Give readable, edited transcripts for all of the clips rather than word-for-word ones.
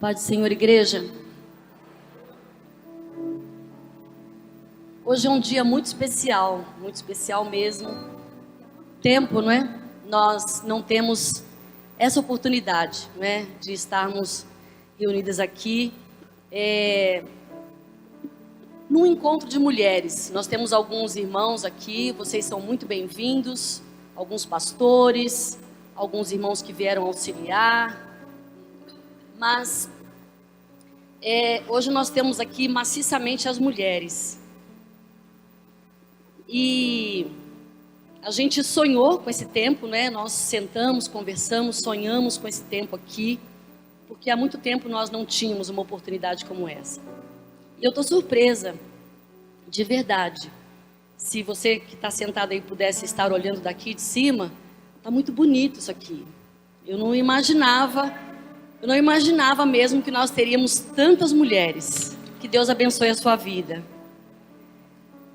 Paz do Senhor, igreja. Hoje é um dia muito especial mesmo. Tempo, não é? Nós não temos essa oportunidade, não é? De estarmos reunidas aqui num encontro de mulheres. Nós temos alguns irmãos aqui, vocês são muito bem-vindos, alguns pastores, alguns irmãos que vieram auxiliar. Mas hoje nós temos aqui maciçamente as mulheres. E a gente sonhou com esse tempo, né? Nós sentamos, conversamos, sonhamos com esse tempo aqui, porque há muito tempo nós não tínhamos uma oportunidade como essa. E eu estou surpresa, de verdade. Se você que está sentado aí pudesse estar olhando daqui de cima, está muito bonito isso aqui. Eu não imaginava mesmo que nós teríamos tantas mulheres. Que Deus abençoe a sua vida.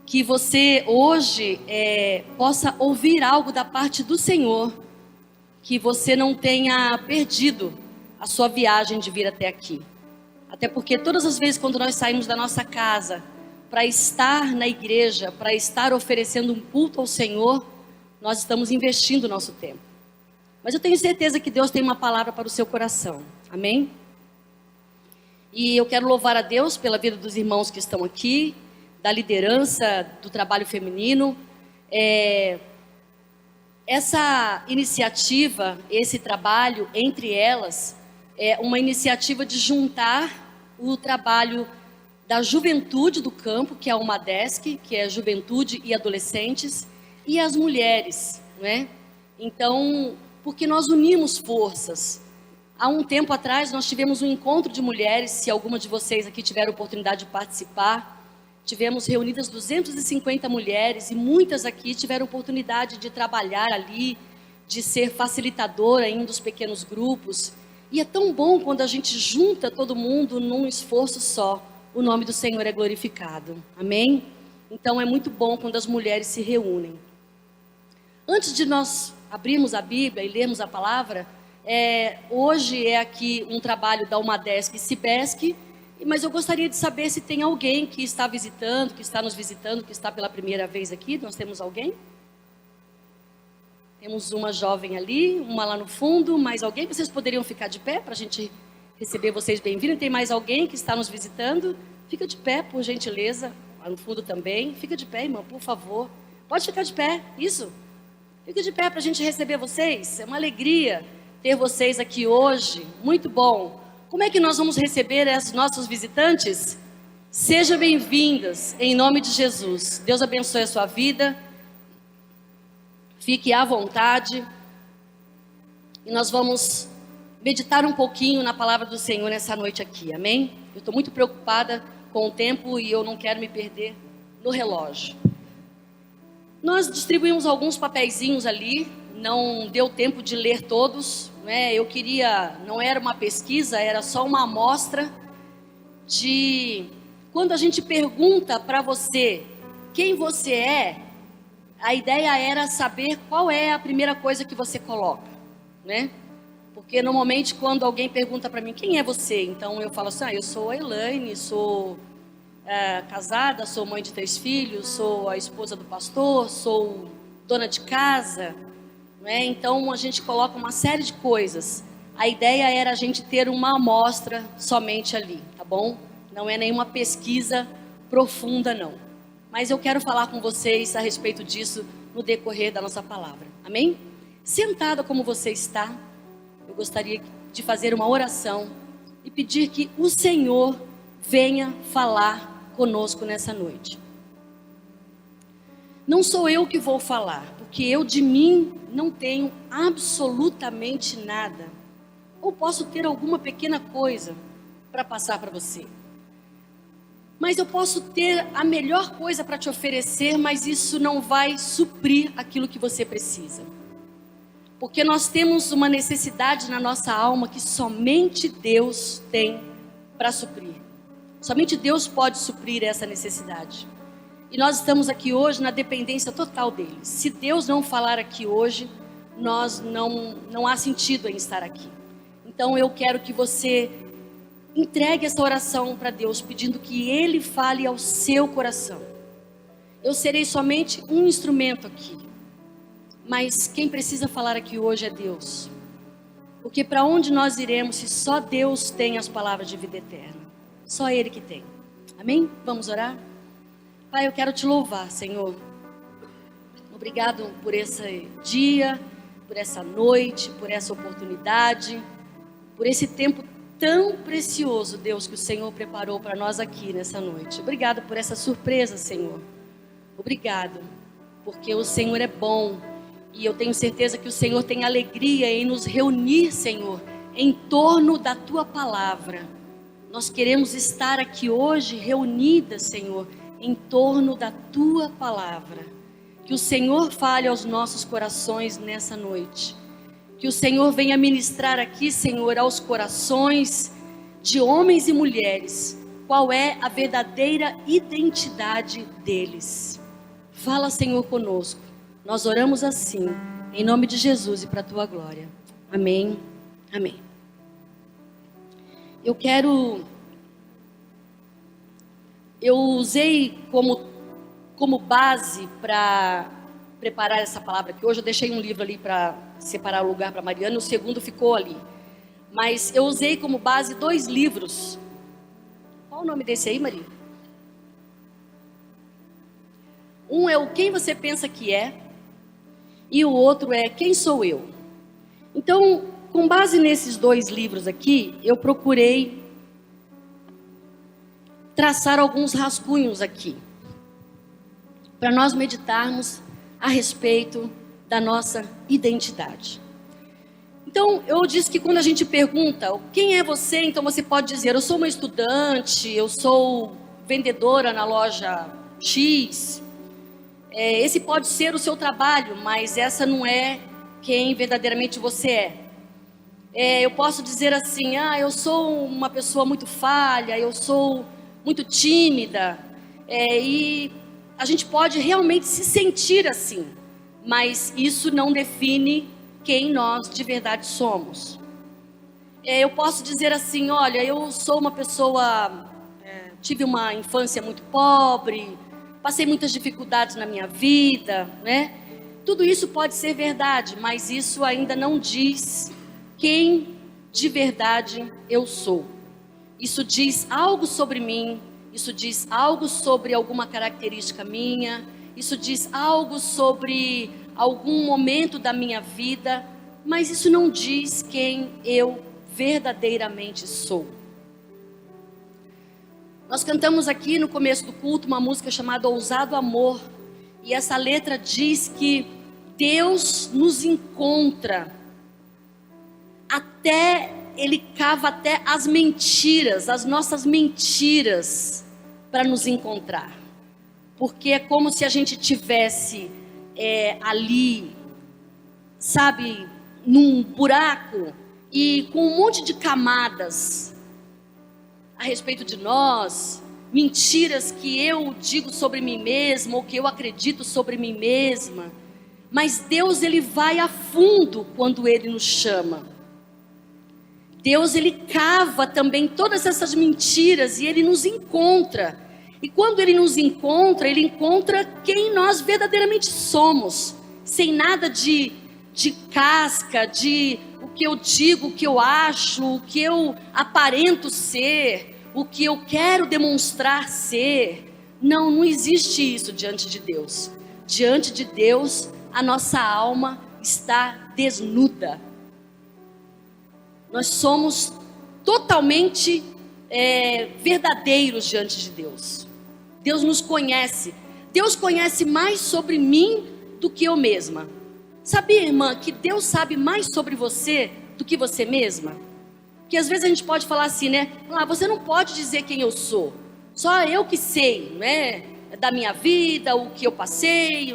Que você hoje possa ouvir algo da parte do Senhor. Que você não tenha perdido a sua viagem de vir até aqui. Até porque todas as vezes quando nós saímos da nossa casa para estar na igreja, para estar oferecendo um culto ao Senhor, nós estamos investindo o nosso tempo. Mas eu tenho certeza que Deus tem uma palavra para o seu coração. Amém? E eu quero louvar a Deus pela vida dos irmãos que estão aqui, da liderança do trabalho feminino. Essa iniciativa, esse trabalho entre elas, é uma iniciativa de juntar o trabalho da juventude do campo, que é uma UMADESC, que é juventude e adolescentes, e as mulheres, não é? Então, porque nós unimos forças. Há um tempo atrás nós tivemos um encontro de mulheres, se alguma de vocês aqui tiver a oportunidade de participar, tivemos reunidas 250 mulheres e muitas aqui tiveram oportunidade de trabalhar ali, de ser facilitadora em um dos pequenos grupos. E é tão bom quando a gente junta todo mundo num esforço só, o nome do Senhor é glorificado, amém? Então é muito bom quando as mulheres se reúnem. Antes de nós abrirmos a Bíblia e lermos a palavra, hoje é aqui um trabalho da UMADESC e CIBESC, mas eu gostaria de saber se tem alguém que está visitando, que está nos visitando, que está pela primeira vez aqui. Nós temos alguém? Temos uma jovem ali, uma lá no fundo, mais alguém? Vocês poderiam ficar de pé para a gente receber vocês bem-vindos? Tem mais alguém que está nos visitando? Fica de pé, por gentileza, lá no fundo também. Fica de pé, irmã, por favor. Pode ficar de pé, isso. Fica de pé para a gente receber vocês. É uma alegria ter vocês aqui hoje, muito bom. Como é que nós vamos receber esses nossos visitantes? Sejam bem-vindas, em nome de Jesus. Deus abençoe a sua vida. Fique à vontade. E nós vamos meditar um pouquinho na palavra do Senhor nessa noite aqui, amém? Eu estou muito preocupada com o tempo e eu não quero me perder no relógio. Nós distribuímos alguns papeizinhos ali, não deu tempo de ler todos, né? Eu queria, não era uma pesquisa, era só uma amostra de quando a gente pergunta para você quem você é, a ideia era saber qual é a primeira coisa que você coloca, né? Porque normalmente quando alguém pergunta para mim quem é você, então eu falo assim, eu sou a Elaine, sou casada, sou mãe de 3 filhos, sou a esposa do pastor, sou dona de casa. Então a gente coloca uma série de coisas. A ideia era a gente ter uma amostra somente ali, tá bom? Não é nenhuma pesquisa profunda não. Mas eu quero falar com vocês a respeito disso no decorrer da nossa palavra, amém? Sentada como você está, eu gostaria de fazer uma oração e pedir que o Senhor venha falar conosco nessa noite. Não sou eu que vou falar, porque eu de mim não tenho absolutamente nada. Ou posso ter alguma pequena coisa para passar para você. Mas eu posso ter a melhor coisa para te oferecer, mas isso não vai suprir aquilo que você precisa. Porque nós temos uma necessidade na nossa alma que somente Deus tem para suprir. Somente Deus pode suprir essa necessidade. E nós estamos aqui hoje na dependência total dele. Se Deus não falar aqui hoje, não há sentido em estar aqui. Então eu quero que você Entregue essa oração para Deus, pedindo que Ele fale ao seu coração. Eu serei somente um instrumento aqui, mas quem precisa falar aqui hoje é Deus. Porque para onde nós iremos se só Deus tem as palavras de vida eterna? Só Ele que tem. Amém? Vamos orar? Pai, eu quero te louvar, Senhor. Obrigado por esse dia, por essa noite, por essa oportunidade, por esse tempo tão precioso, Deus, que o Senhor preparou para nós aqui nessa noite. Obrigado por essa surpresa, Senhor. Obrigado, porque o Senhor é bom. E eu tenho certeza que o Senhor tem alegria em nos reunir, Senhor, em torno da Tua palavra. Nós queremos estar aqui hoje reunidas, Senhor, em torno da Tua palavra. Que o Senhor fale aos nossos corações nessa noite. Que o Senhor venha ministrar aqui, Senhor, aos corações de homens e mulheres, qual é a verdadeira identidade deles. Fala, Senhor, conosco. Nós oramos assim, em nome de Jesus e para a Tua glória. Amém. Amém. Eu usei como base para preparar essa palavra aqui. Hoje eu deixei um livro ali para separar o lugar para Mariana, o segundo ficou ali. Mas eu usei como base 2 livros. Qual o nome desse aí, Maria? Um é o Quem Você Pensa Que É, e o outro é Quem Sou Eu? Então, com base nesses 2 livros aqui, eu procurei traçar alguns rascunhos aqui, para nós meditarmos a respeito da nossa identidade. Então, eu disse que quando a gente pergunta quem é você, então você pode dizer, eu sou uma estudante, eu sou vendedora na loja X. Esse pode ser o seu trabalho, mas essa não é quem verdadeiramente você é. Eu posso dizer assim, eu sou uma pessoa muito falha, eu sou muito tímida, e a gente pode realmente se sentir assim, mas isso não define quem nós de verdade somos. Eu posso dizer assim, olha, eu sou uma pessoa, tive uma infância muito pobre, passei muitas dificuldades na minha vida, né? Tudo isso pode ser verdade, mas isso ainda não diz quem de verdade eu sou. Isso diz algo sobre mim, isso diz algo sobre alguma característica minha, isso diz algo sobre algum momento da minha vida, mas isso não diz quem eu verdadeiramente sou. Nós cantamos aqui no começo do culto uma música chamada Ousado Amor, e essa letra diz que Deus nos encontra, Ele cava até as mentiras, as nossas mentiras, para nos encontrar, porque é como se a gente tivesse ali, sabe, num buraco e com um monte de camadas a respeito de nós, mentiras que eu digo sobre mim mesma ou que eu acredito sobre mim mesma. Mas Deus, Ele vai a fundo quando Ele nos chama. Deus, Ele cava também todas essas mentiras e Ele nos encontra. E quando Ele nos encontra, Ele encontra quem nós verdadeiramente somos, sem nada de casca, de o que eu digo, o que eu acho, o que eu aparento ser, o que eu quero demonstrar ser. Não existe isso diante de Deus. Diante de Deus, a nossa alma está desnuda. Nós somos totalmente verdadeiros diante de Deus. Deus nos conhece. Deus conhece mais sobre mim do que eu mesma. Sabia, irmã, que Deus sabe mais sobre você do que você mesma? Porque às vezes a gente pode falar assim, né? Você não pode dizer quem eu sou. Só eu que sei, né? Da minha vida, o que eu passei.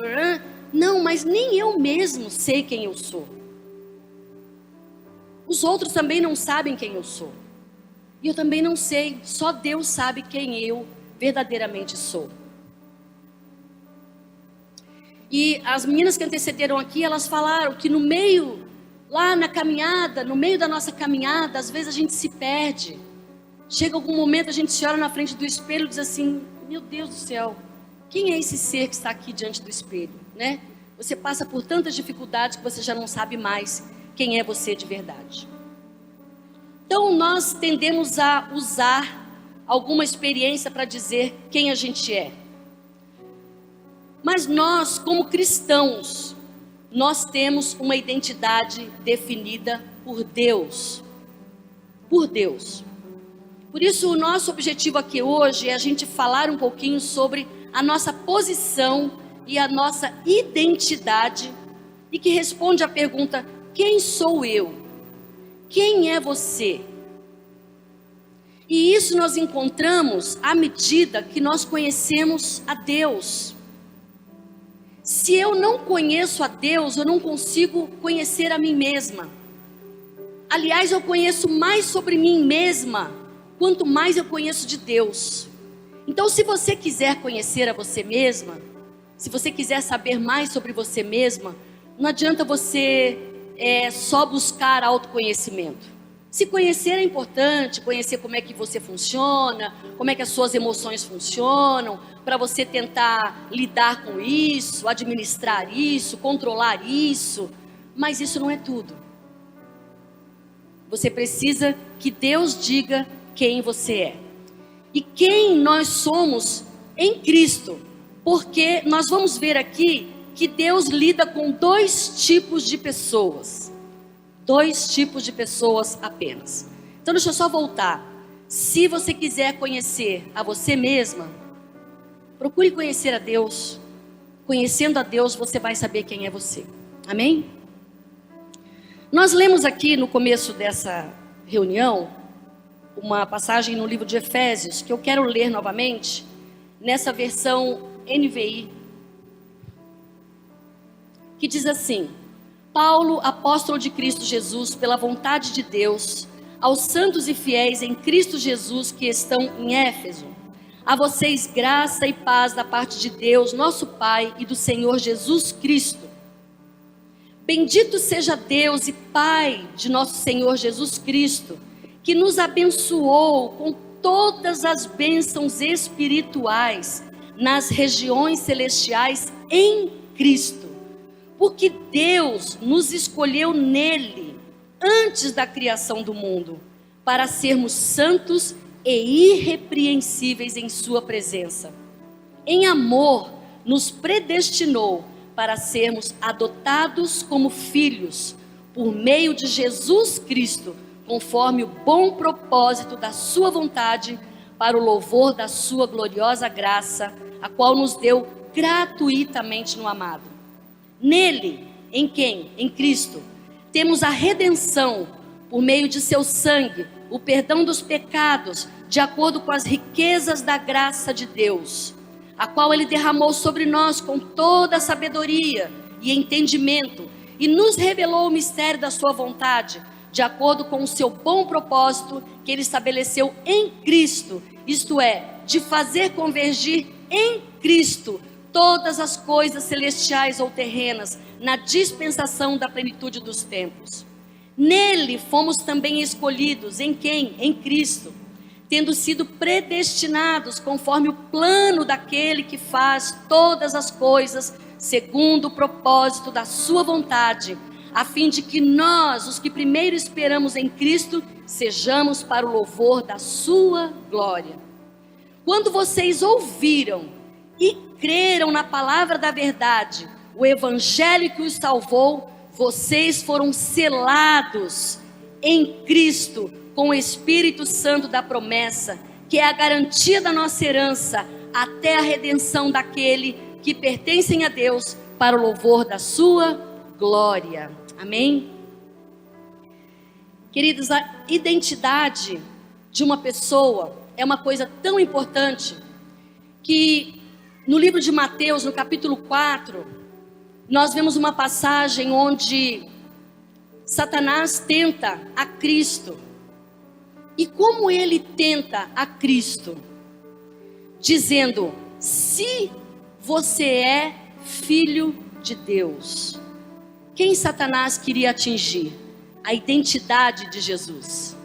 Não, mas nem eu mesmo sei quem eu sou. Os outros também não sabem quem eu sou. E eu também não sei. Só Deus sabe quem eu verdadeiramente sou. E as meninas que antecederam aqui, elas falaram que no meio, lá na caminhada, no meio da nossa caminhada, às vezes a gente se perde. Chega algum momento, a gente se olha na frente do espelho e diz assim: meu Deus do céu, quem é esse ser que está aqui diante do espelho, né? Você passa por tantas dificuldades que você já não sabe mais quem é você de verdade. Então nós tendemos a usar alguma experiência para dizer quem a gente é. Mas nós, como cristãos, nós temos uma identidade definida por Deus. Por Deus. Por isso o nosso objetivo aqui hoje é a gente falar um pouquinho sobre a nossa posição e a nossa identidade, e que responde à pergunta: quem sou eu? Quem é você? E isso nós encontramos à medida que nós conhecemos a Deus. Se eu não conheço a Deus, eu não consigo conhecer a mim mesma. Aliás, eu conheço mais sobre mim mesma, quanto mais eu conheço de Deus. Então, se você quiser conhecer a você mesma, se você quiser saber mais sobre você mesma, não adianta você só buscar autoconhecimento. Se conhecer é importante, conhecer como é que você funciona, como é que as suas emoções funcionam, para você tentar lidar com isso, administrar isso, controlar isso, mas isso não é tudo. Você precisa que Deus diga quem você é e quem nós somos em Cristo, porque nós vamos ver aqui que Deus lida com dois tipos de pessoas. Dois tipos de pessoas apenas. Então deixa eu só voltar. Se você quiser conhecer a você mesma, procure conhecer a Deus. Conhecendo a Deus, você vai saber quem é você. Amém? Nós lemos aqui no começo dessa reunião uma passagem no livro de Efésios, que eu quero ler novamente, nessa versão NVI, que diz assim: Paulo, apóstolo de Cristo Jesus, pela vontade de Deus, aos santos e fiéis em Cristo Jesus que estão em Éfeso, a vocês graça e paz da parte de Deus, nosso Pai, e do Senhor Jesus Cristo. Bendito seja Deus e Pai de nosso Senhor Jesus Cristo, que nos abençoou com todas as bênçãos espirituais nas regiões celestiais em Cristo. Porque Deus nos escolheu nele, antes da criação do mundo, para sermos santos e irrepreensíveis em sua presença. Em amor, nos predestinou para sermos adotados como filhos, por meio de Jesus Cristo, conforme o bom propósito da sua vontade, para o louvor da sua gloriosa graça, a qual nos deu gratuitamente no amado. Nele, em quem? Em Cristo, temos a redenção, por meio de seu sangue, o perdão dos pecados, de acordo com as riquezas da graça de Deus, a qual Ele derramou sobre nós com toda a sabedoria e entendimento, e nos revelou o mistério da sua vontade, de acordo com o seu bom propósito, que Ele estabeleceu em Cristo, isto é, de fazer convergir em Cristo todas as coisas celestiais ou terrenas, na dispensação da plenitude dos tempos. Nele fomos também escolhidos, em quem? Em Cristo, tendo sido predestinados conforme o plano daquele que faz todas as coisas segundo o propósito da sua vontade, a fim de que nós, os que primeiro esperamos em Cristo, sejamos para o louvor da sua glória. Quando vocês ouviram e creram na palavra da verdade, o evangelho que os salvou, vocês foram selados em Cristo com o Espírito Santo da promessa, que é a garantia da nossa herança, até a redenção daquele que pertencem a Deus, para o louvor da sua glória. Amém? Queridos, a identidade de uma pessoa é uma coisa tão importante que no livro de Mateus, no capítulo 4, nós vemos uma passagem onde Satanás tenta a Cristo. E como ele tenta a Cristo? Dizendo: se você é filho de Deus. Quem Satanás queria atingir? A identidade de Jesus.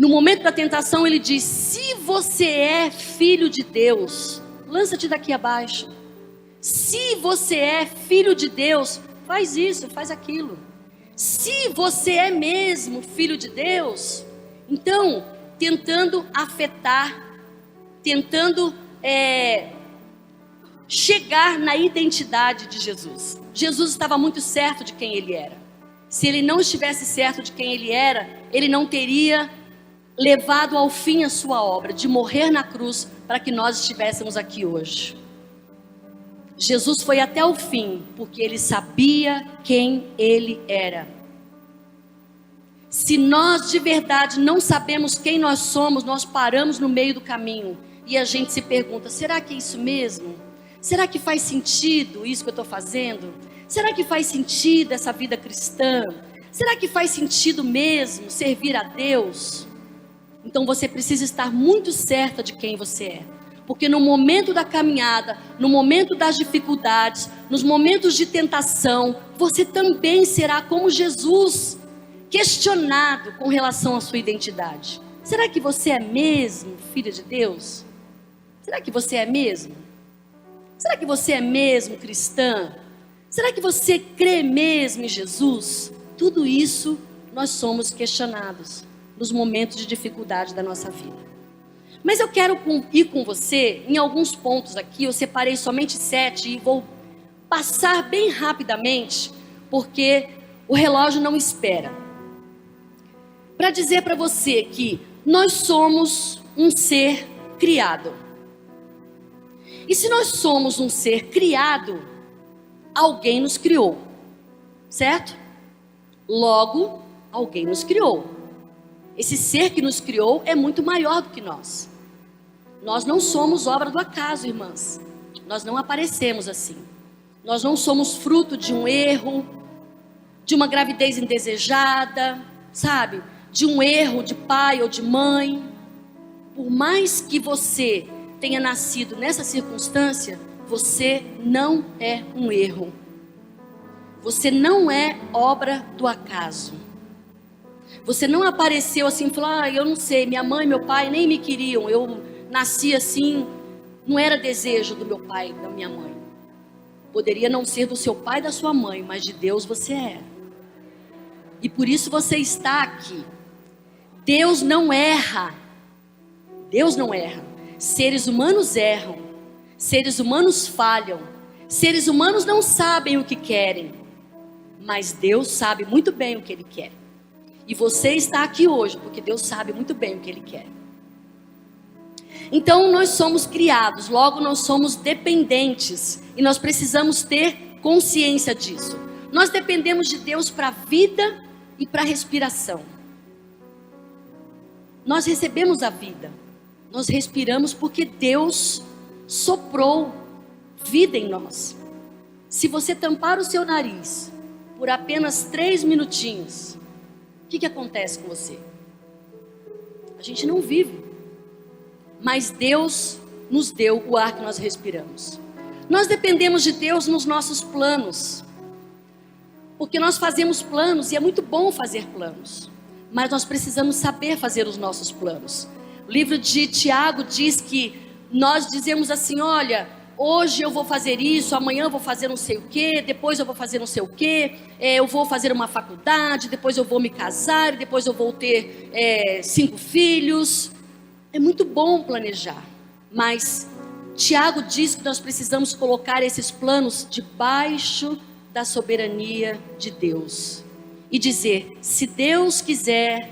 No momento da tentação, ele diz: se você é filho de Deus, lança-te daqui abaixo. Se você é filho de Deus, faz isso, faz aquilo. Se você é mesmo filho de Deus, então, tentando afetar, tentando chegar na identidade de Jesus. Jesus estava muito certo de quem ele era. Se ele não estivesse certo de quem ele era, ele não teria levado ao fim a sua obra, de morrer na cruz, para que nós estivéssemos aqui hoje. Jesus foi até o fim, porque ele sabia quem ele era. Se nós de verdade não sabemos quem nós somos, nós paramos no meio do caminho, e a gente se pergunta: será que é isso mesmo? Será que faz sentido isso que eu estou fazendo? Será que faz sentido essa vida cristã? Será que faz sentido mesmo servir a Deus? Então você precisa estar muito certa de quem você é. Porque no momento da caminhada, no momento das dificuldades, nos momentos de tentação, você também será como Jesus, questionado com relação à sua identidade. Será que você é mesmo filha de Deus? Será que você é mesmo? Será que você é mesmo cristã? Será que você crê mesmo em Jesus? Tudo isso nós somos questionados nos momentos de dificuldade da nossa vida. Mas eu quero ir com você em alguns pontos aqui. Eu separei somente 7 e vou passar bem rapidamente, porque o relógio não espera. Para dizer para você que nós somos um ser criado. E se nós somos um ser criado, alguém nos criou, certo? Logo, alguém nos criou. Esse ser que nos criou é muito maior do que nós. Nós não somos obra do acaso, irmãs. Nós não aparecemos assim. Nós não somos fruto de um erro, de uma gravidez indesejada, sabe? De um erro de pai ou de mãe. Por mais que você tenha nascido nessa circunstância, você não é um erro. Você não é obra do acaso. Você não apareceu assim e falou: eu não sei, minha mãe e meu pai nem me queriam, eu nasci assim, não era desejo do meu pai e da minha mãe. Poderia não ser do seu pai e da sua mãe, mas de Deus você é. E por isso você está aqui. Deus não erra. Deus não erra. Seres humanos erram. Seres humanos falham. Seres humanos não sabem o que querem. Mas Deus sabe muito bem o que Ele quer. E você está aqui hoje porque Deus sabe muito bem o que Ele quer. Então nós somos criados, logo nós somos dependentes. E nós precisamos ter consciência disso. Nós dependemos de Deus para a vida e para a respiração. Nós recebemos a vida. Nós respiramos porque Deus soprou vida em nós. Se você tampar o seu nariz por apenas 3 minutinhos, o que acontece com você? A gente não vive. Mas Deus nos deu o ar que nós respiramos. Nós dependemos de Deus nos nossos planos. Porque nós fazemos planos e é muito bom fazer planos. Mas nós precisamos saber fazer os nossos planos. O livro de Tiago diz que nós dizemos assim: olha, hoje eu vou fazer isso, amanhã eu vou fazer não sei o quê, depois eu vou fazer não sei o quê, eu vou fazer uma faculdade, depois eu vou me casar, depois eu vou ter 5 filhos. É muito bom planejar, mas Tiago diz que nós precisamos colocar esses planos debaixo da soberania de Deus. E dizer: se Deus quiser,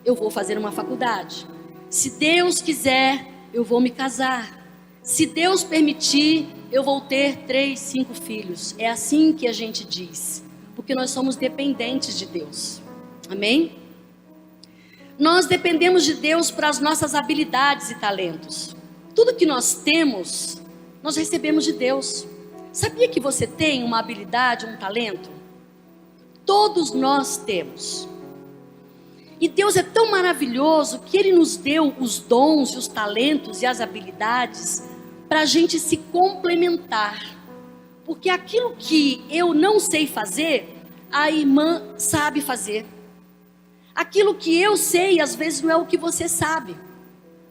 eu vou fazer uma faculdade. Se Deus quiser, eu vou me casar. Se Deus permitir, eu vou ter 3, 5 filhos. É assim que a gente diz. Porque nós somos dependentes de Deus. Amém? Nós dependemos de Deus para as nossas habilidades e talentos. Tudo que nós temos, nós recebemos de Deus. Sabia que você tem uma habilidade, um talento? Todos nós temos. E Deus é tão maravilhoso que Ele nos deu os dons, os talentos e as habilidades para a gente se complementar. Porque aquilo que eu não sei fazer, a irmã sabe fazer. Aquilo que eu sei, às vezes não é o que você sabe.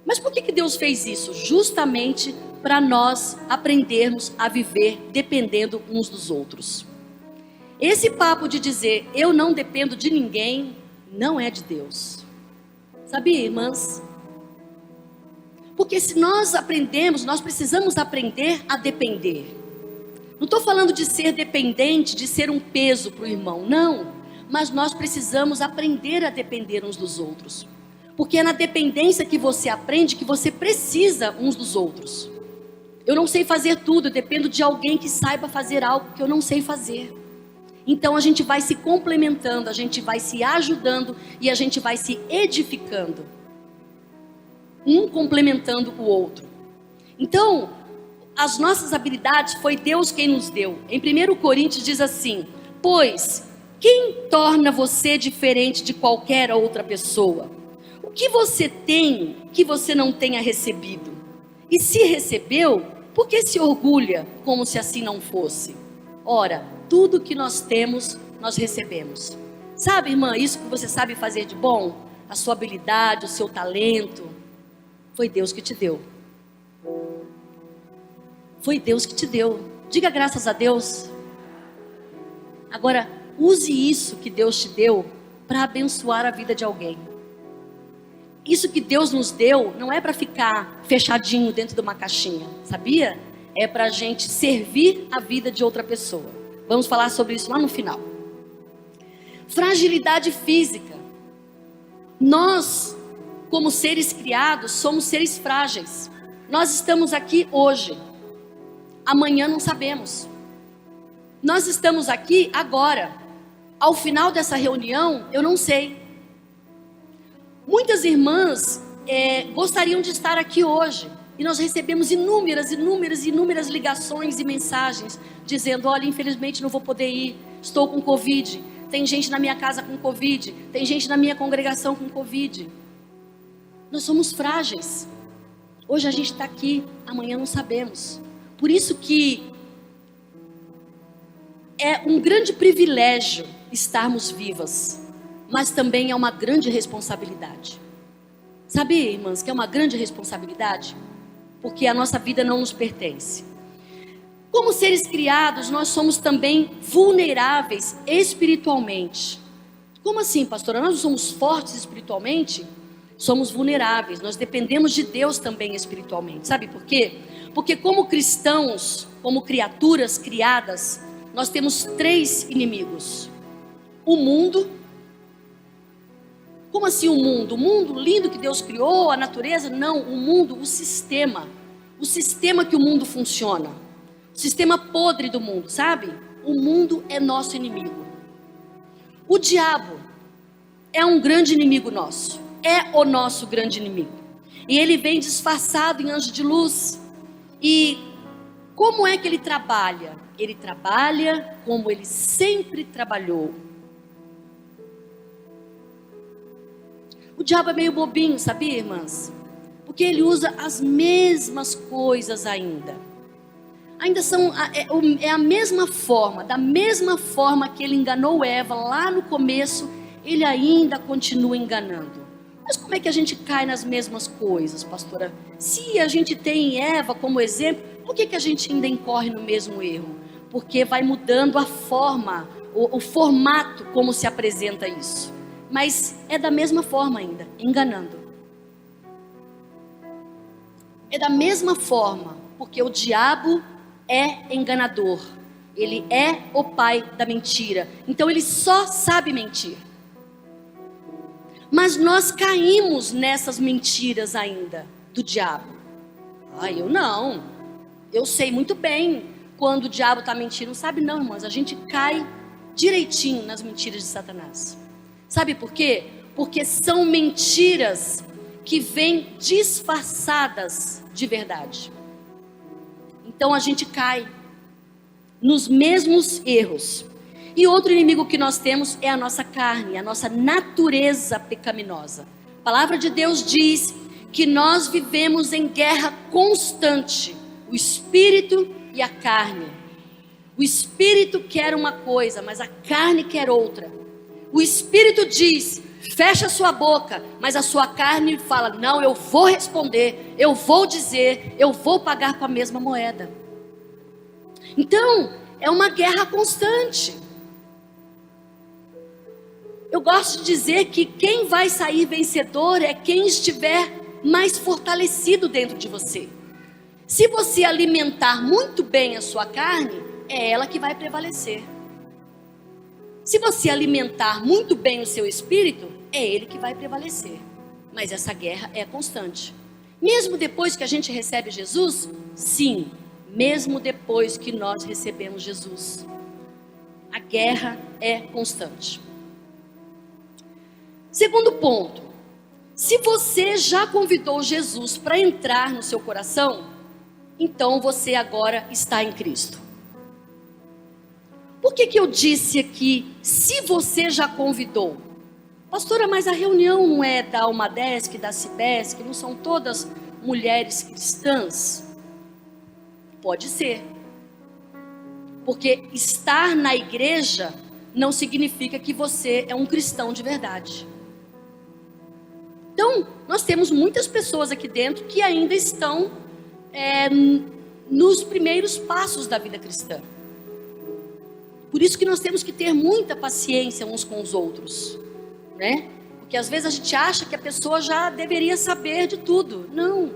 Mas por que Deus fez isso? Justamente para nós aprendermos a viver dependendo uns dos outros. Esse papo de dizer, eu não dependo de ninguém, não é de Deus. Sabia, irmãs? Porque se nós aprendemos, nós precisamos aprender a depender. Não estou falando de ser dependente, de ser um peso para o irmão, não. Mas nós precisamos aprender a depender uns dos outros. Porque é na dependência que você aprende que você precisa uns dos outros. Eu não sei fazer tudo, eu dependo de alguém que saiba fazer algo que eu não sei fazer. Então a gente vai se complementando, a gente vai se ajudando e a gente vai se edificando. Um complementando o outro. Então, as nossas habilidades foi Deus quem nos deu. Em 1 Coríntios diz assim: pois, quem torna você diferente de qualquer outra pessoa? O que você tem que você não tenha recebido? E se recebeu, por que se orgulha como se assim não fosse? Ora, tudo que nós temos, nós recebemos. Sabe, irmã, isso que você sabe fazer de bom? A sua habilidade, o seu talento, foi Deus que te deu. Foi Deus que te deu. Diga graças a Deus. Agora, use isso que Deus te deu para abençoar a vida de alguém. Isso que Deus nos deu não é para ficar fechadinho dentro de uma caixinha, sabia? É para a gente servir a vida de outra pessoa. Vamos falar sobre isso lá no final. Fragilidade física. Nós, como seres criados, somos seres frágeis. Nós estamos aqui hoje. Amanhã não sabemos. Nós estamos aqui agora. Ao final dessa reunião, eu não sei. Muitas irmãs gostariam de estar aqui hoje. E nós recebemos inúmeras ligações e mensagens dizendo: olha, infelizmente não vou poder ir, estou com Covid. Tem gente na minha casa com Covid. Tem gente na minha congregação com Covid. Nós somos frágeis. Hoje a gente está aqui, amanhã não sabemos. Por isso que é um grande privilégio estarmos vivas, mas também é uma grande responsabilidade. Sabia, irmãs, que é uma grande responsabilidade? Porque a nossa vida não nos pertence. Como seres criados, nós somos também vulneráveis espiritualmente. Como assim, pastora? Nós não somos fortes espiritualmente? Somos vulneráveis, nós dependemos de Deus também espiritualmente. Sabe por quê? Porque como cristãos, como criaturas criadas, nós temos 3 inimigos. O mundo. Como assim o mundo? O mundo lindo que Deus criou, a natureza? Não, o mundo, o sistema. O sistema que o mundo funciona. O sistema podre do mundo, sabe? O mundo é nosso inimigo. O diabo é um grande inimigo nosso. É o nosso grande inimigo. E ele vem disfarçado em anjo de luz. E como é que ele trabalha? Ele trabalha como ele sempre trabalhou. O diabo é meio bobinho, sabia, irmãs? Porque ele usa as mesmas coisas ainda. Ainda são, é a mesma forma, da mesma forma que ele enganou Eva lá no começo, ele ainda continua enganando. Mas como é que a gente cai nas mesmas coisas, pastora? Se a gente tem Eva como exemplo, por que a gente ainda incorre no mesmo erro? Porque vai mudando a forma, o formato como se apresenta isso. Mas é da mesma forma ainda, enganando. É da mesma forma, porque o diabo é enganador. Ele é o pai da mentira. Então ele só sabe mentir. Mas nós caímos nessas mentiras ainda do diabo. Eu não. Eu sei muito bem quando o diabo está mentindo. Não sabe não, irmãs. A gente cai direitinho nas mentiras de Satanás. Sabe por quê? Porque são mentiras que vêm disfarçadas de verdade. Então a gente cai nos mesmos erros. E outro inimigo que nós temos é a nossa carne, a nossa natureza pecaminosa. A palavra de Deus diz que nós vivemos em guerra constante, o espírito e a carne. O espírito quer uma coisa, mas a carne quer outra. O espírito diz: fecha a sua boca, mas a sua carne fala: não, eu vou responder, eu vou dizer, eu vou pagar com a mesma moeda. Então, é uma guerra constante. Eu gosto de dizer que quem vai sair vencedor é quem estiver mais fortalecido dentro de você. Se você alimentar muito bem a sua carne, é ela que vai prevalecer. Se você alimentar muito bem o seu espírito, é ele que vai prevalecer. Mas essa guerra é constante. Mesmo depois que a gente recebe Jesus, sim, mesmo depois que nós recebemos Jesus, a guerra é constante. Segundo ponto, se você já convidou Jesus para entrar no seu coração, então você agora está em Cristo. Por que eu disse aqui, se você já convidou? Pastora, mas a reunião não é da Almadesc, da Cibesc, não são todas mulheres cristãs? Pode ser. Porque estar na igreja não significa que você é um cristão de verdade. Então, nós temos muitas pessoas aqui dentro que ainda estão nos primeiros passos da vida cristã. Por isso que nós temos que ter muita paciência uns com os outros, né? Porque às vezes a gente acha que a pessoa já deveria saber de tudo. Não,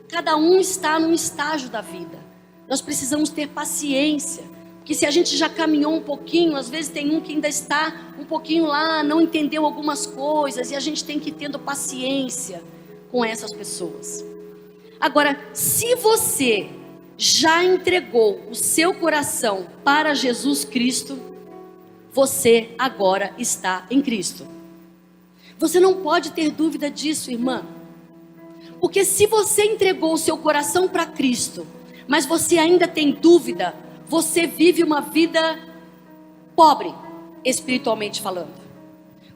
cada um está num estágio da vida. Nós precisamos ter paciência, porque se a gente já caminhou um pouquinho, às vezes tem um que ainda está um pouquinho lá, não entendeu algumas coisas, e a gente tem que ir tendo paciência com essas pessoas. Agora, se você já entregou o seu coração para Jesus Cristo, você agora está em Cristo. Você não pode ter dúvida disso, irmã. Porque se você entregou o seu coração para Cristo, mas você ainda tem dúvida, você vive uma vida pobre, espiritualmente falando.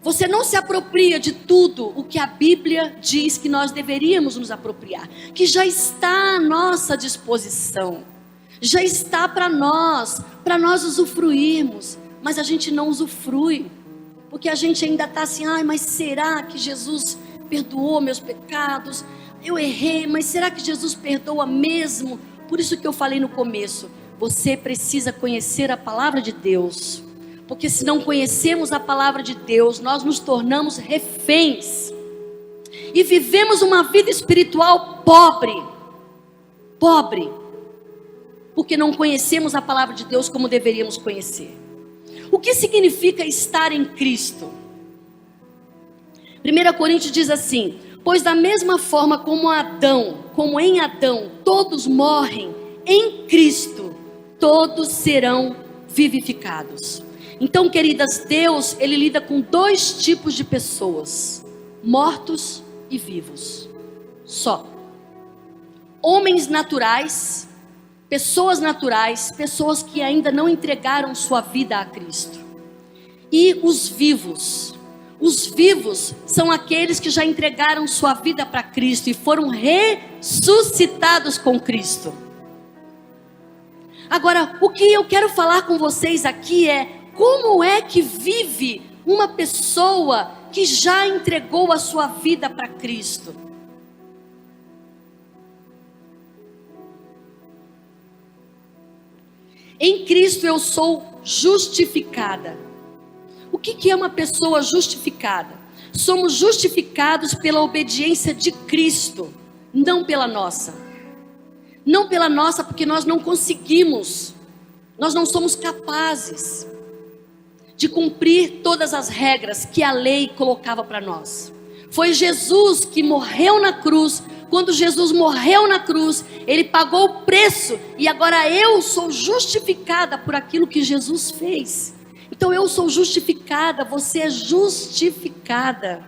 Você não se apropria de tudo o que a Bíblia diz que nós deveríamos nos apropriar, que já está à nossa disposição, já está para nós usufruirmos, mas a gente não usufrui, porque a gente ainda está assim: ai, mas será que Jesus perdoou meus pecados? Eu errei, mas será que Jesus perdoa mesmo? Por isso que eu falei no começo, você precisa conhecer a palavra de Deus. Porque se não conhecemos a palavra de Deus, nós nos tornamos reféns. E vivemos uma vida espiritual pobre. Pobre. Porque não conhecemos a palavra de Deus como deveríamos conhecer. O que significa estar em Cristo? 1 Coríntios diz assim: pois da mesma forma como em Adão todos morrem, em Cristo todos serão vivificados. Então, queridas, Deus, Ele lida com dois tipos de pessoas: mortos e vivos. Só. Homens naturais, pessoas naturais, pessoas que ainda não entregaram sua vida a Cristo. E os vivos. Os vivos são aqueles que já entregaram sua vida para Cristo e foram ressuscitados com Cristo. Agora, o que eu quero falar com vocês aqui é: como é que vive uma pessoa que já entregou a sua vida para Cristo? Em Cristo eu sou justificada. O que é uma pessoa justificada? Somos justificados pela obediência de Cristo, não pela nossa. Não pela nossa, porque nós não conseguimos, nós não somos capazes de cumprir todas as regras que a lei colocava para nós. Foi Jesus que morreu na cruz. Quando Jesus morreu na cruz, Ele pagou o preço, e agora eu sou justificada por aquilo que Jesus fez. Então eu sou justificada, você é justificada.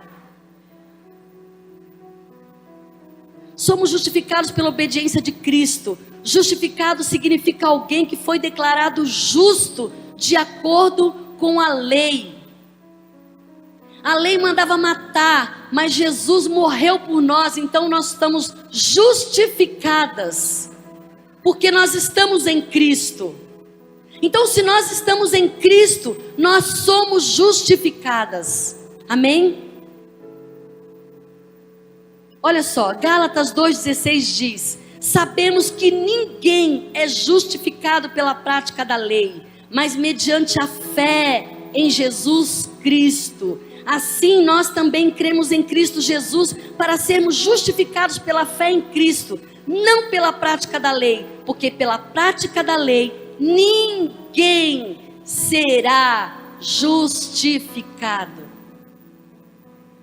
Somos justificados pela obediência de Cristo. Justificado significa alguém que foi declarado justo de acordo com a lei. A lei mandava matar, mas Jesus morreu por nós, então nós estamos justificadas, porque nós estamos em Cristo. Então, se nós estamos em Cristo, nós somos justificadas. Amém? Olha só, Gálatas 2,16 diz: sabemos que ninguém é justificado pela prática da lei, mas mediante a fé em Jesus Cristo. Assim nós também cremos em Cristo Jesus para sermos justificados pela fé em Cristo, não pela prática da lei, porque pela prática da lei ninguém será justificado.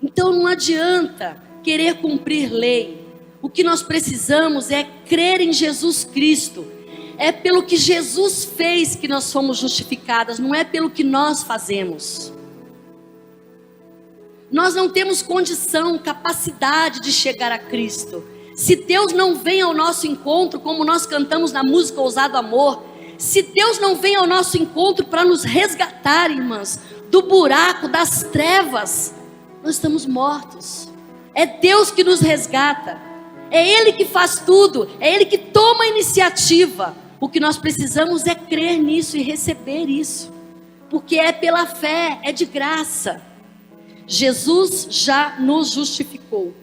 Então não adianta querer cumprir lei. O que nós precisamos é crer em Jesus Cristo. É pelo que Jesus fez que nós fomos justificadas, não é pelo que nós fazemos. Nós não temos condição, capacidade de chegar a Cristo. Se Deus não vem ao nosso encontro, como nós cantamos na música Ousado Amor, se Deus não vem ao nosso encontro para nos resgatar, irmãs, do buraco, das trevas, nós estamos mortos. É Deus que nos resgata, é Ele que faz tudo, é Ele que toma a iniciativa. O que nós precisamos é crer nisso e receber isso, porque é pela fé, é de graça. Jesus já nos justificou.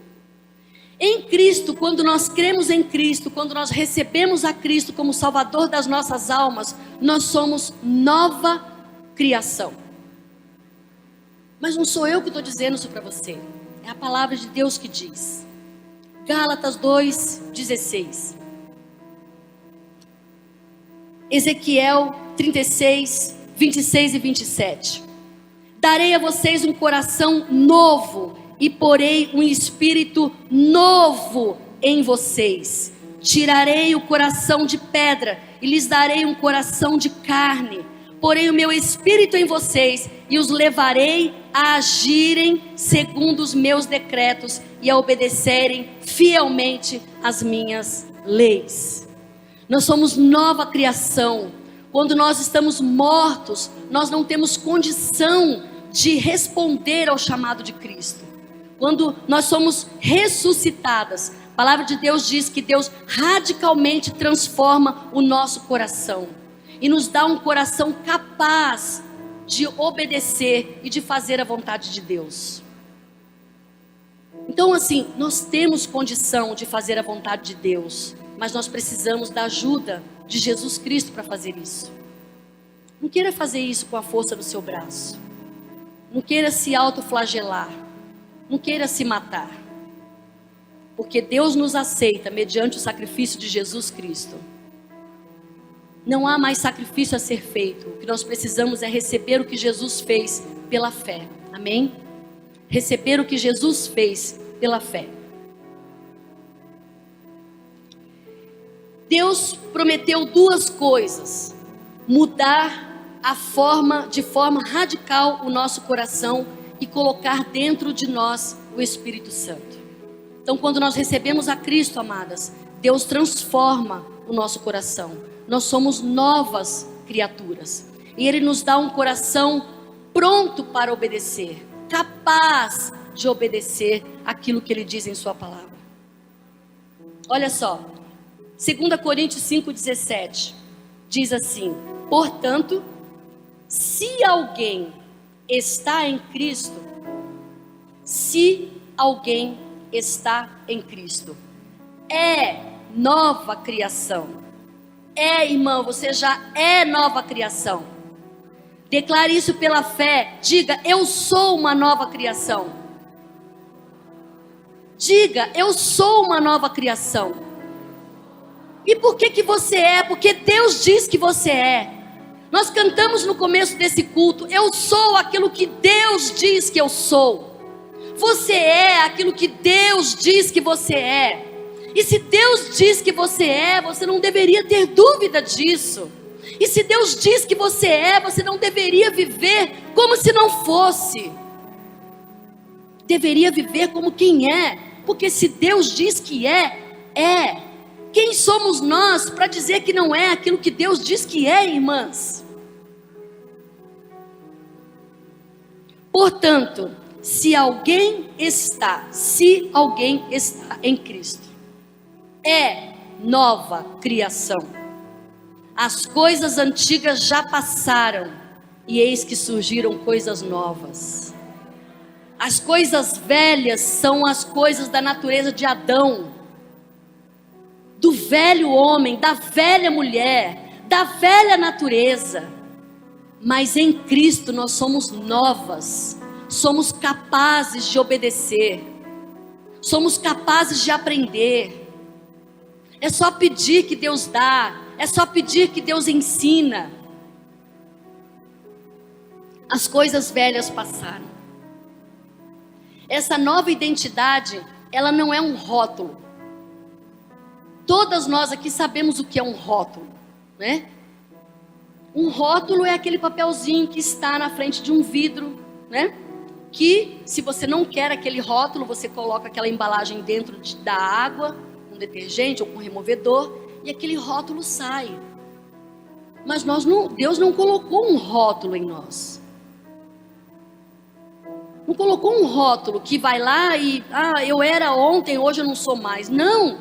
Em Cristo, quando nós cremos em Cristo, quando nós recebemos a Cristo como Salvador das nossas almas, nós somos nova criação. Mas não sou eu que estou dizendo isso para você, é a palavra de Deus que diz. Gálatas 2,16. Ezequiel 36, 26 e 27. Darei a vocês um coração novo e porei um espírito novo em vocês. Tirarei o coração de pedra e lhes darei um coração de carne. Porei o meu espírito em vocês e os levarei a agirem segundo os meus decretos e a obedecerem fielmente as minhas leis. Nós somos nova criação. Quando nós estamos mortos, nós não temos condição de responder ao chamado de Cristo. Quando nós somos ressuscitadas, a palavra de Deus diz que Deus radicalmente transforma o nosso coração e nos dá um coração capaz de obedecer e de fazer a vontade de Deus. Então assim, nós temos condição de fazer a vontade de Deus, mas nós precisamos da ajuda de Jesus Cristo para fazer isso. Não queira fazer isso com a força do seu braço. Não queira se autoflagelar. Não queira se matar. Porque Deus nos aceita mediante o sacrifício de Jesus Cristo. Não há mais sacrifício a ser feito. O que nós precisamos é receber o que Jesus fez pela fé. Amém? Receber o que Jesus fez pela fé. Deus prometeu duas coisas: mudar de forma radical o nosso coração e colocar dentro de nós o Espírito Santo. Então, quando nós recebemos a Cristo, amadas, Deus transforma o nosso coração. Nós somos novas criaturas e Ele nos dá um coração pronto para obedecer, capaz de obedecer aquilo que Ele diz em sua palavra. Olha só, 2 Coríntios 5,17 diz assim: portanto, se alguém está em Cristo, é nova criação. Irmã, você já é nova criação. Declare isso pela fé. Diga: eu sou uma nova criação. Diga: eu sou uma nova criação. E por que você é? Porque Deus diz que você é. Nós cantamos no começo desse culto: eu sou aquilo que Deus diz que eu sou. Você é aquilo que Deus diz que você é. E se Deus diz que você é, você não deveria ter dúvida disso. E se Deus diz que você é, você não deveria viver como se não fosse. Deveria viver como quem é. Porque se Deus diz que é, é. Quem somos nós para dizer que não é aquilo que Deus diz que é, irmãs? Portanto, se alguém está em Cristo, é nova criação. As coisas antigas já passaram e eis que surgiram coisas novas. As coisas velhas são as coisas da natureza de Adão, do velho homem, da velha mulher, da velha natureza. Mas em Cristo nós somos novas, somos capazes de obedecer, somos capazes de aprender. É só pedir que Deus dá, é só pedir que Deus ensina. As coisas velhas passaram. Essa nova identidade, ela não é um rótulo. Todas nós aqui sabemos o que é um rótulo, né? Um rótulo é aquele papelzinho que está na frente de um vidro, né? Que, se você não quer aquele rótulo, você coloca aquela embalagem dentro da água, com detergente ou com removedor, e aquele rótulo sai. Mas Deus não colocou um rótulo em nós. Não colocou um rótulo que vai lá e, eu era ontem, hoje eu não sou mais. Não,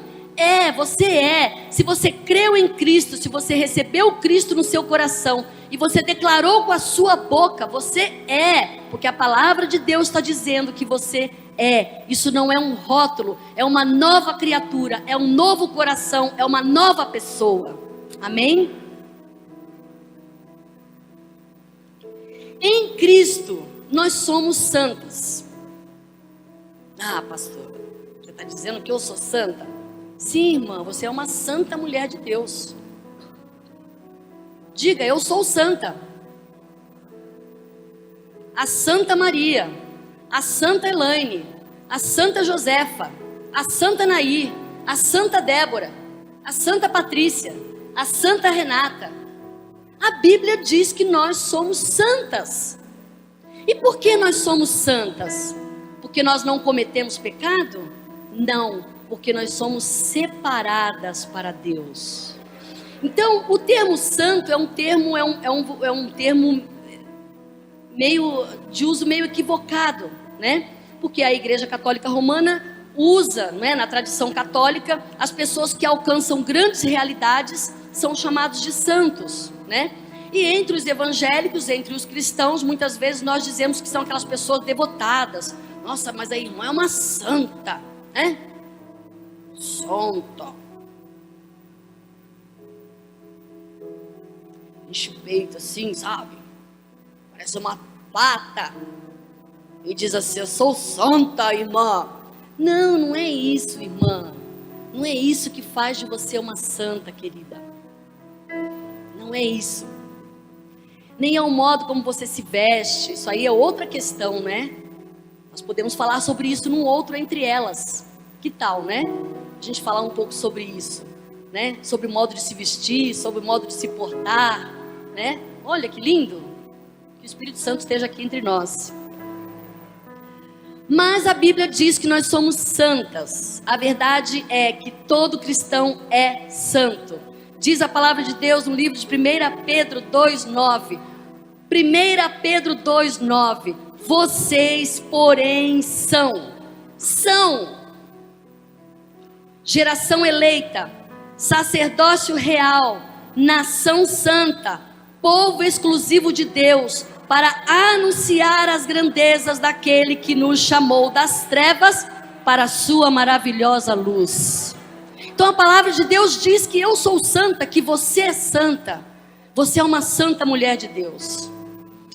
você é. Se você creu em Cristo, se você recebeu Cristo no seu coração e você declarou com a sua boca, você é. Porque a palavra de Deus está dizendo que você é. Isso não é um rótulo, é uma nova criatura, é um novo coração, é uma nova pessoa. Amém? Em Cristo nós somos santas. Pastor, você está dizendo que eu sou santa? Sim, irmã, você é uma santa mulher de Deus. Diga, eu sou santa. A Santa Maria, a Santa Elaine, a Santa Josefa, a Santa Nair, a Santa Débora, a Santa Patrícia, a Santa Renata. A Bíblia diz que nós somos santas. E por que nós somos santas? Porque nós não cometemos pecado? Não, porque nós somos separadas para Deus. Então, o termo santo é um termo meio de uso meio equivocado, né? Porque a Igreja Católica Romana usa, né, na tradição católica, as pessoas que alcançam grandes realidades são chamados de santos, né? E entre os evangélicos, entre os cristãos, muitas vezes nós dizemos que são aquelas pessoas devotadas. Nossa, mas a irmã é uma santa, né? Santa. Enche o peito assim, sabe? Parece uma pata. E diz assim, eu sou santa, irmã. Não, não é isso, irmã. Não é isso que faz de você uma santa, querida. Não é isso. Nem é o modo como você se veste. Isso aí é outra questão, né? Nós podemos falar sobre isso num outro entre elas. Que tal, né? A gente falar um pouco sobre isso, né? Sobre o modo de se vestir, sobre o modo de se portar, né? Olha que lindo. Que o Espírito Santo esteja aqui entre nós. Mas a Bíblia diz que nós somos santas. A verdade é que todo cristão é santo. Diz a palavra de Deus no livro de 1 Pedro 2,9. 1 Pedro 2,9. Vocês, porém, são geração eleita, sacerdócio real, nação santa, povo exclusivo de Deus, para anunciar as grandezas daquele que nos chamou das trevas para a sua maravilhosa luz. Então a palavra de Deus diz que eu sou santa, que você é santa. Você é uma santa mulher de Deus.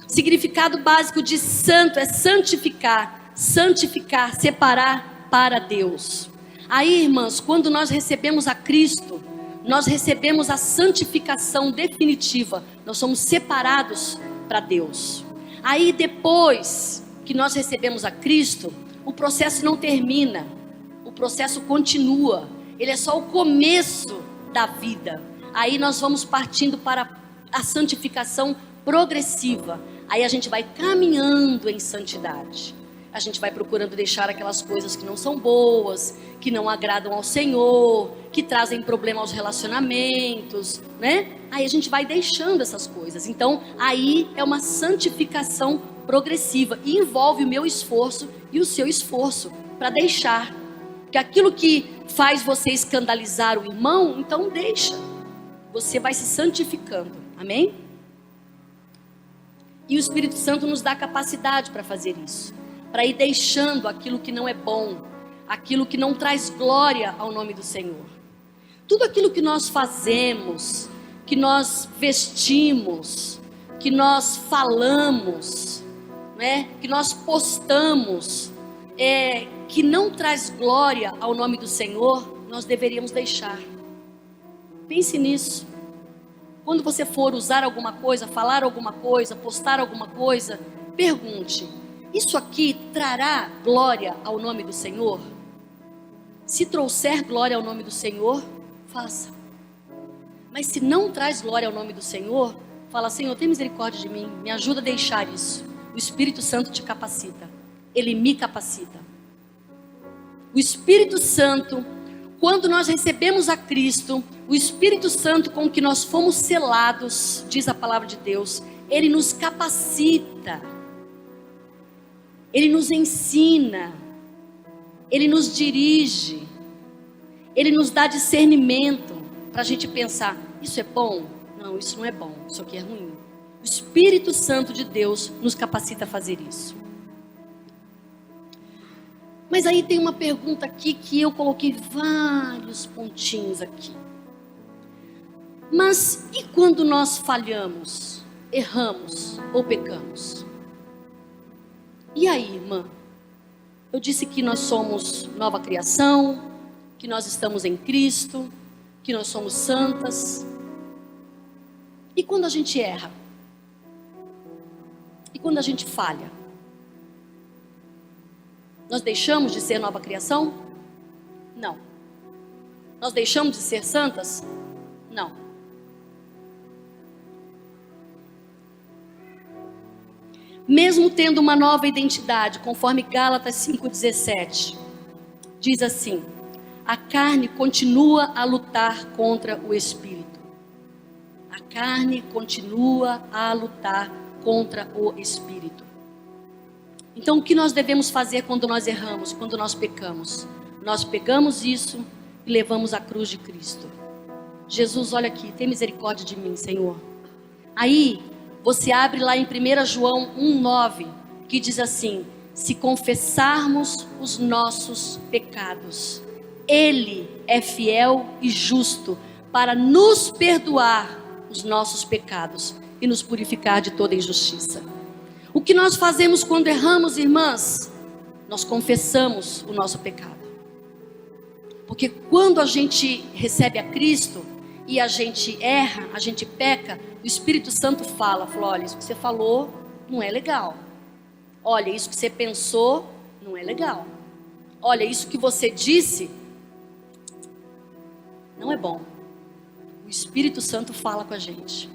O significado básico de santo é santificar, separar para Deus. Aí, irmãs, quando nós recebemos a Cristo, nós recebemos a santificação definitiva. Nós somos separados para Deus. Aí depois que nós recebemos a Cristo, o processo não termina, o processo continua. Ele é só o começo da vida. Aí nós vamos partindo para a santificação progressiva. Aí a gente vai caminhando em santidade. A gente vai procurando deixar aquelas coisas que não são boas, que não agradam ao Senhor, que trazem problema aos relacionamentos, né? Aí a gente vai deixando essas coisas. Então, aí é uma santificação progressiva e envolve o meu esforço e o seu esforço para deixar. Porque aquilo que faz você escandalizar o irmão, então deixa. Você vai se santificando. Amém? E o Espírito Santo nos dá capacidade para fazer isso. para ir deixando aquilo que não é bom, aquilo que não traz glória ao nome do Senhor. Tudo aquilo que nós fazemos, que nós vestimos, que nós falamos, né, que nós postamos, que não traz glória ao nome do Senhor, nós deveríamos deixar. Pense nisso. Quando você for usar alguma coisa, falar alguma coisa, postar alguma coisa, pergunte: isso aqui trará glória ao nome do Senhor? Se trouxer glória ao nome do Senhor, faça. Mas se não traz glória ao nome do Senhor, fala: Senhor, tem misericórdia de mim, me ajuda a deixar isso. O Espírito Santo te capacita, Ele me capacita. O Espírito Santo, quando nós recebemos a Cristo, o Espírito Santo com que nós fomos selados, diz a palavra de Deus, Ele nos capacita, Ele nos ensina, Ele nos dirige, Ele nos dá discernimento para a gente pensar: isso é bom? Não, isso não é bom, isso aqui é ruim. O Espírito Santo de Deus nos capacita a fazer isso. Mas aí tem uma pergunta aqui que eu coloquei vários pontinhos aqui. Mas e quando nós falhamos, erramos ou pecamos? E aí, irmã? Eu disse que nós somos nova criação, que nós estamos em Cristo, que nós somos santas. E quando a gente erra? E quando a gente falha? Nós deixamos de ser nova criação? Não. Nós deixamos de ser santas? Não. Mesmo tendo uma nova identidade, conforme Gálatas 5,17, diz assim: a carne continua a lutar contra o Espírito. A carne continua a lutar contra o Espírito. Então, o que nós devemos fazer quando nós erramos, quando nós pecamos? Nós pegamos isso e levamos à cruz de Cristo. Jesus, olha aqui, tem misericórdia de mim, Senhor. Aí, você abre lá em 1 João 1,9, que diz assim: se confessarmos os nossos pecados, Ele é fiel e justo para nos perdoar os nossos pecados e nos purificar de toda injustiça. O que nós fazemos quando erramos, irmãs? Nós confessamos o nosso pecado. Porque quando a gente recebe a Cristo e a gente erra, a gente peca, o Espírito Santo fala: olha, isso que você falou não é legal. Olha, isso que você pensou não é legal. Olha, isso que você disse não é bom. O Espírito Santo fala com a gente.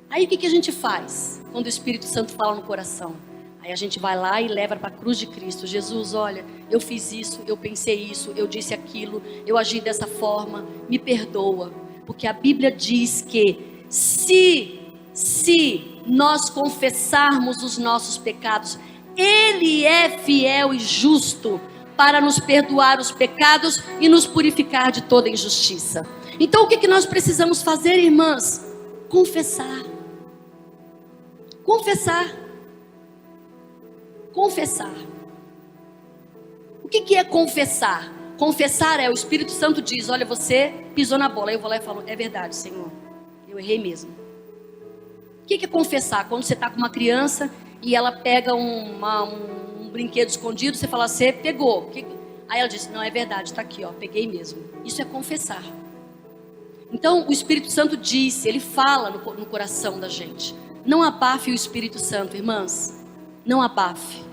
Aí o que a gente faz quando o Espírito Santo fala no coração? Aí a gente vai lá e leva para a cruz de Cristo. Jesus, olha, eu fiz isso, eu pensei isso, eu disse aquilo, eu agi dessa forma, me perdoa. Porque a Bíblia diz que se nós confessarmos os nossos pecados, Ele é fiel e justo para nos perdoar os pecados e nos purificar de toda injustiça. Então o que nós precisamos fazer, irmãs? Confessar. Confessar. Confessar. O que é confessar? Confessar é, o Espírito Santo diz: olha, você pisou na bola. Aí eu vou lá e falo: é verdade, Senhor, eu errei mesmo. O que é confessar? Quando você está com uma criança e ela pega um brinquedo escondido, você fala: você pegou. Aí ela diz: não, é verdade, está aqui, ó, peguei mesmo. Isso é confessar. Então o Espírito Santo disse, ele fala no coração da gente. Não abafe o Espírito Santo, irmãs. Não abafe.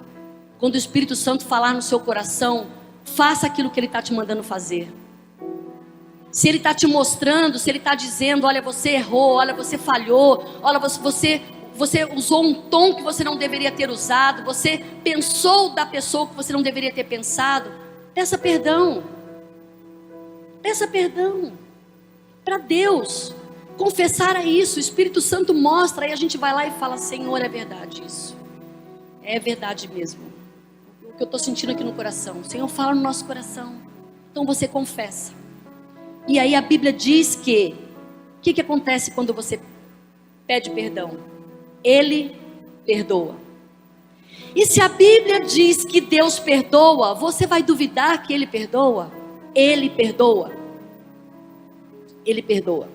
Quando o Espírito Santo falar no seu coração, faça aquilo que ele está te mandando fazer. Se ele está te mostrando, se ele está dizendo: olha, você errou, olha, você falhou, olha, você usou um tom que você não deveria ter usado, você pensou da pessoa que você não deveria ter pensado, peça perdão. Peça perdão para Deus. Confessar é isso. O Espírito Santo mostra, aí a gente vai lá e fala: Senhor, é verdade isso. É verdade mesmo. O que eu estou sentindo aqui no coração, o Senhor fala no nosso coração. Então você confessa. E aí a Bíblia diz que o que acontece quando você pede perdão? Ele perdoa. E se a Bíblia diz que Deus perdoa, você vai duvidar que Ele perdoa? Ele perdoa. Ele perdoa.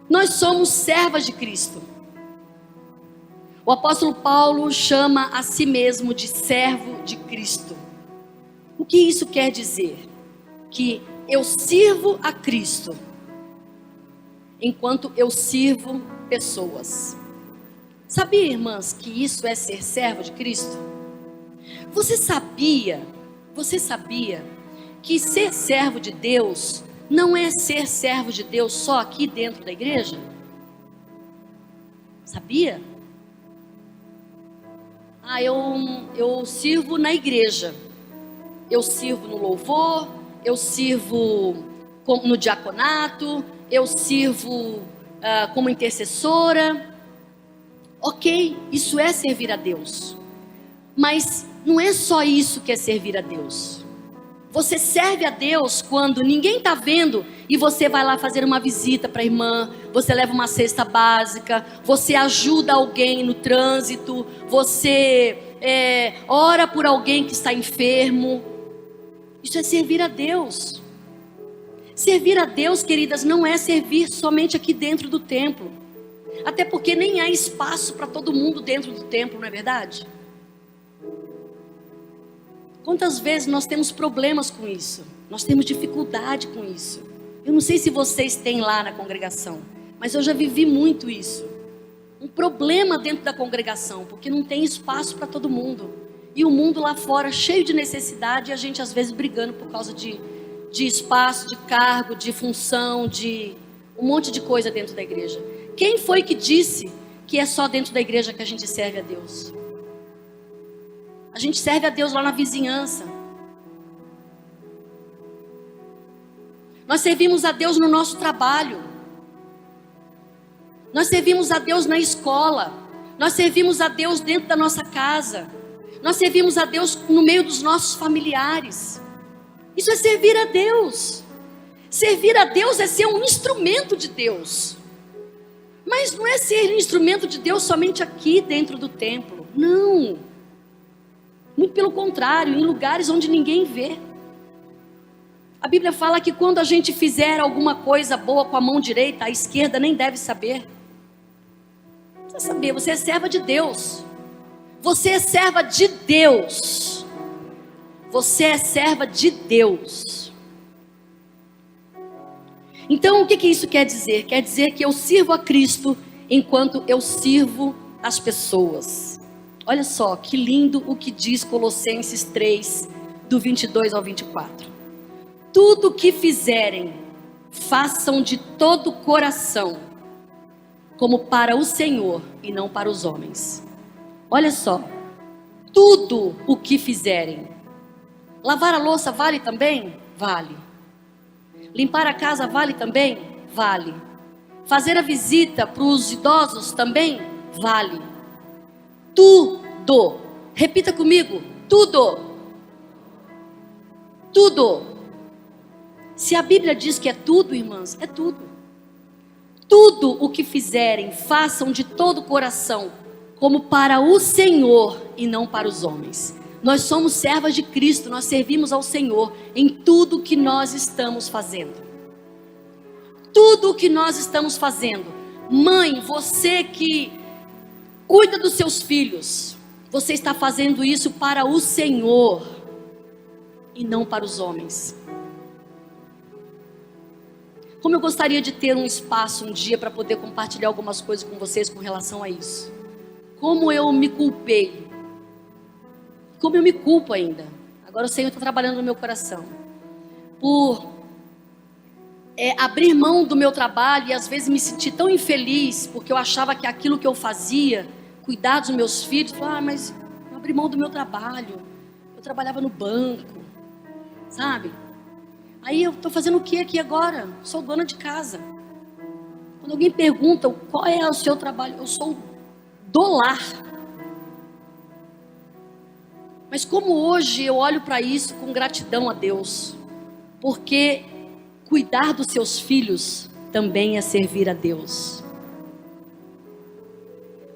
Nós somos servas de Cristo. O apóstolo Paulo chama a si mesmo de servo de Cristo. O que isso quer dizer? Que eu sirvo a Cristo, enquanto eu sirvo pessoas. Sabia, irmãs, que isso é ser servo de Cristo? Você sabia que ser servo de Deus não é ser servo de Deus só aqui dentro da igreja? Sabia? Eu sirvo na igreja, eu sirvo no louvor, eu sirvo no diaconato, eu sirvo como intercessora. Ok, isso é servir a Deus. Mas não é só isso que é servir a Deus. Você serve a Deus quando ninguém está vendo e você vai lá fazer uma visita para a irmã, você leva uma cesta básica, você ajuda alguém no trânsito, você ora por alguém que está enfermo. Isso é servir a Deus. Servir a Deus, queridas, não é servir somente aqui dentro do templo. Até porque nem há espaço para todo mundo dentro do templo, não é verdade? Quantas vezes nós temos problemas com isso? Nós temos dificuldade com isso. Eu não sei se vocês têm lá na congregação, mas eu já vivi muito isso. Um problema dentro da congregação, porque não tem espaço para todo mundo. E o mundo lá fora cheio de necessidade, e a gente às vezes brigando por causa de espaço, de cargo, de função, de um monte de coisa dentro da igreja. Quem foi que disse que é só dentro da igreja que a gente serve a Deus? A gente serve a Deus lá na vizinhança. Nós servimos a Deus no nosso trabalho. Nós servimos a Deus na escola. Nós servimos a Deus dentro da nossa casa. Nós servimos a Deus no meio dos nossos familiares. Isso é servir a Deus. Servir a Deus é ser um instrumento de Deus. Mas não é ser instrumento de Deus somente aqui dentro do templo. Não. Muito pelo contrário, em lugares onde ninguém vê. A Bíblia fala que quando a gente fizer alguma coisa boa com a mão direita, a esquerda nem deve saber. Precisa saber, você é serva de Deus. Você é serva de Deus. Você é serva de Deus. Então o que isso quer dizer? Quer dizer que eu sirvo a Cristo enquanto eu sirvo as pessoas. Olha só que lindo o que diz Colossenses 3, do 22 ao 24. Tudo o que fizerem, façam de todo o coração, como para o Senhor e não para os homens. Olha só, tudo o que fizerem. Lavar a louça vale também? Vale. Limpar a casa vale também? Vale. Fazer a visita para os idosos também? Vale. Tudo. Repita comigo. Tudo. Tudo. Se a Bíblia diz que é tudo, irmãs, é tudo. Tudo o que fizerem, façam de todo o coração, como para o Senhor e não para os homens. Nós somos servas de Cristo, nós servimos ao Senhor em tudo que nós estamos fazendo. Tudo o que nós estamos fazendo. Mãe, você que cuida dos seus filhos, você está fazendo isso para o Senhor e não para os homens. Como eu gostaria de ter um espaço um dia para poder compartilhar algumas coisas com vocês com relação a isso. Como eu me culpei. Como eu me culpo ainda. Agora o Senhor está trabalhando no meu coração. Por abrir mão do meu trabalho e às vezes me sentir tão infeliz, porque eu achava que aquilo que eu fazia, cuidar dos meus filhos, mas eu abri mão do meu trabalho. Eu trabalhava no banco, sabe? Aí eu estou fazendo o que aqui agora? Sou dona de casa. Quando alguém pergunta qual é o seu trabalho, eu sou do lar. Mas como hoje eu olho para isso com gratidão a Deus, porque cuidar dos seus filhos também é servir a Deus.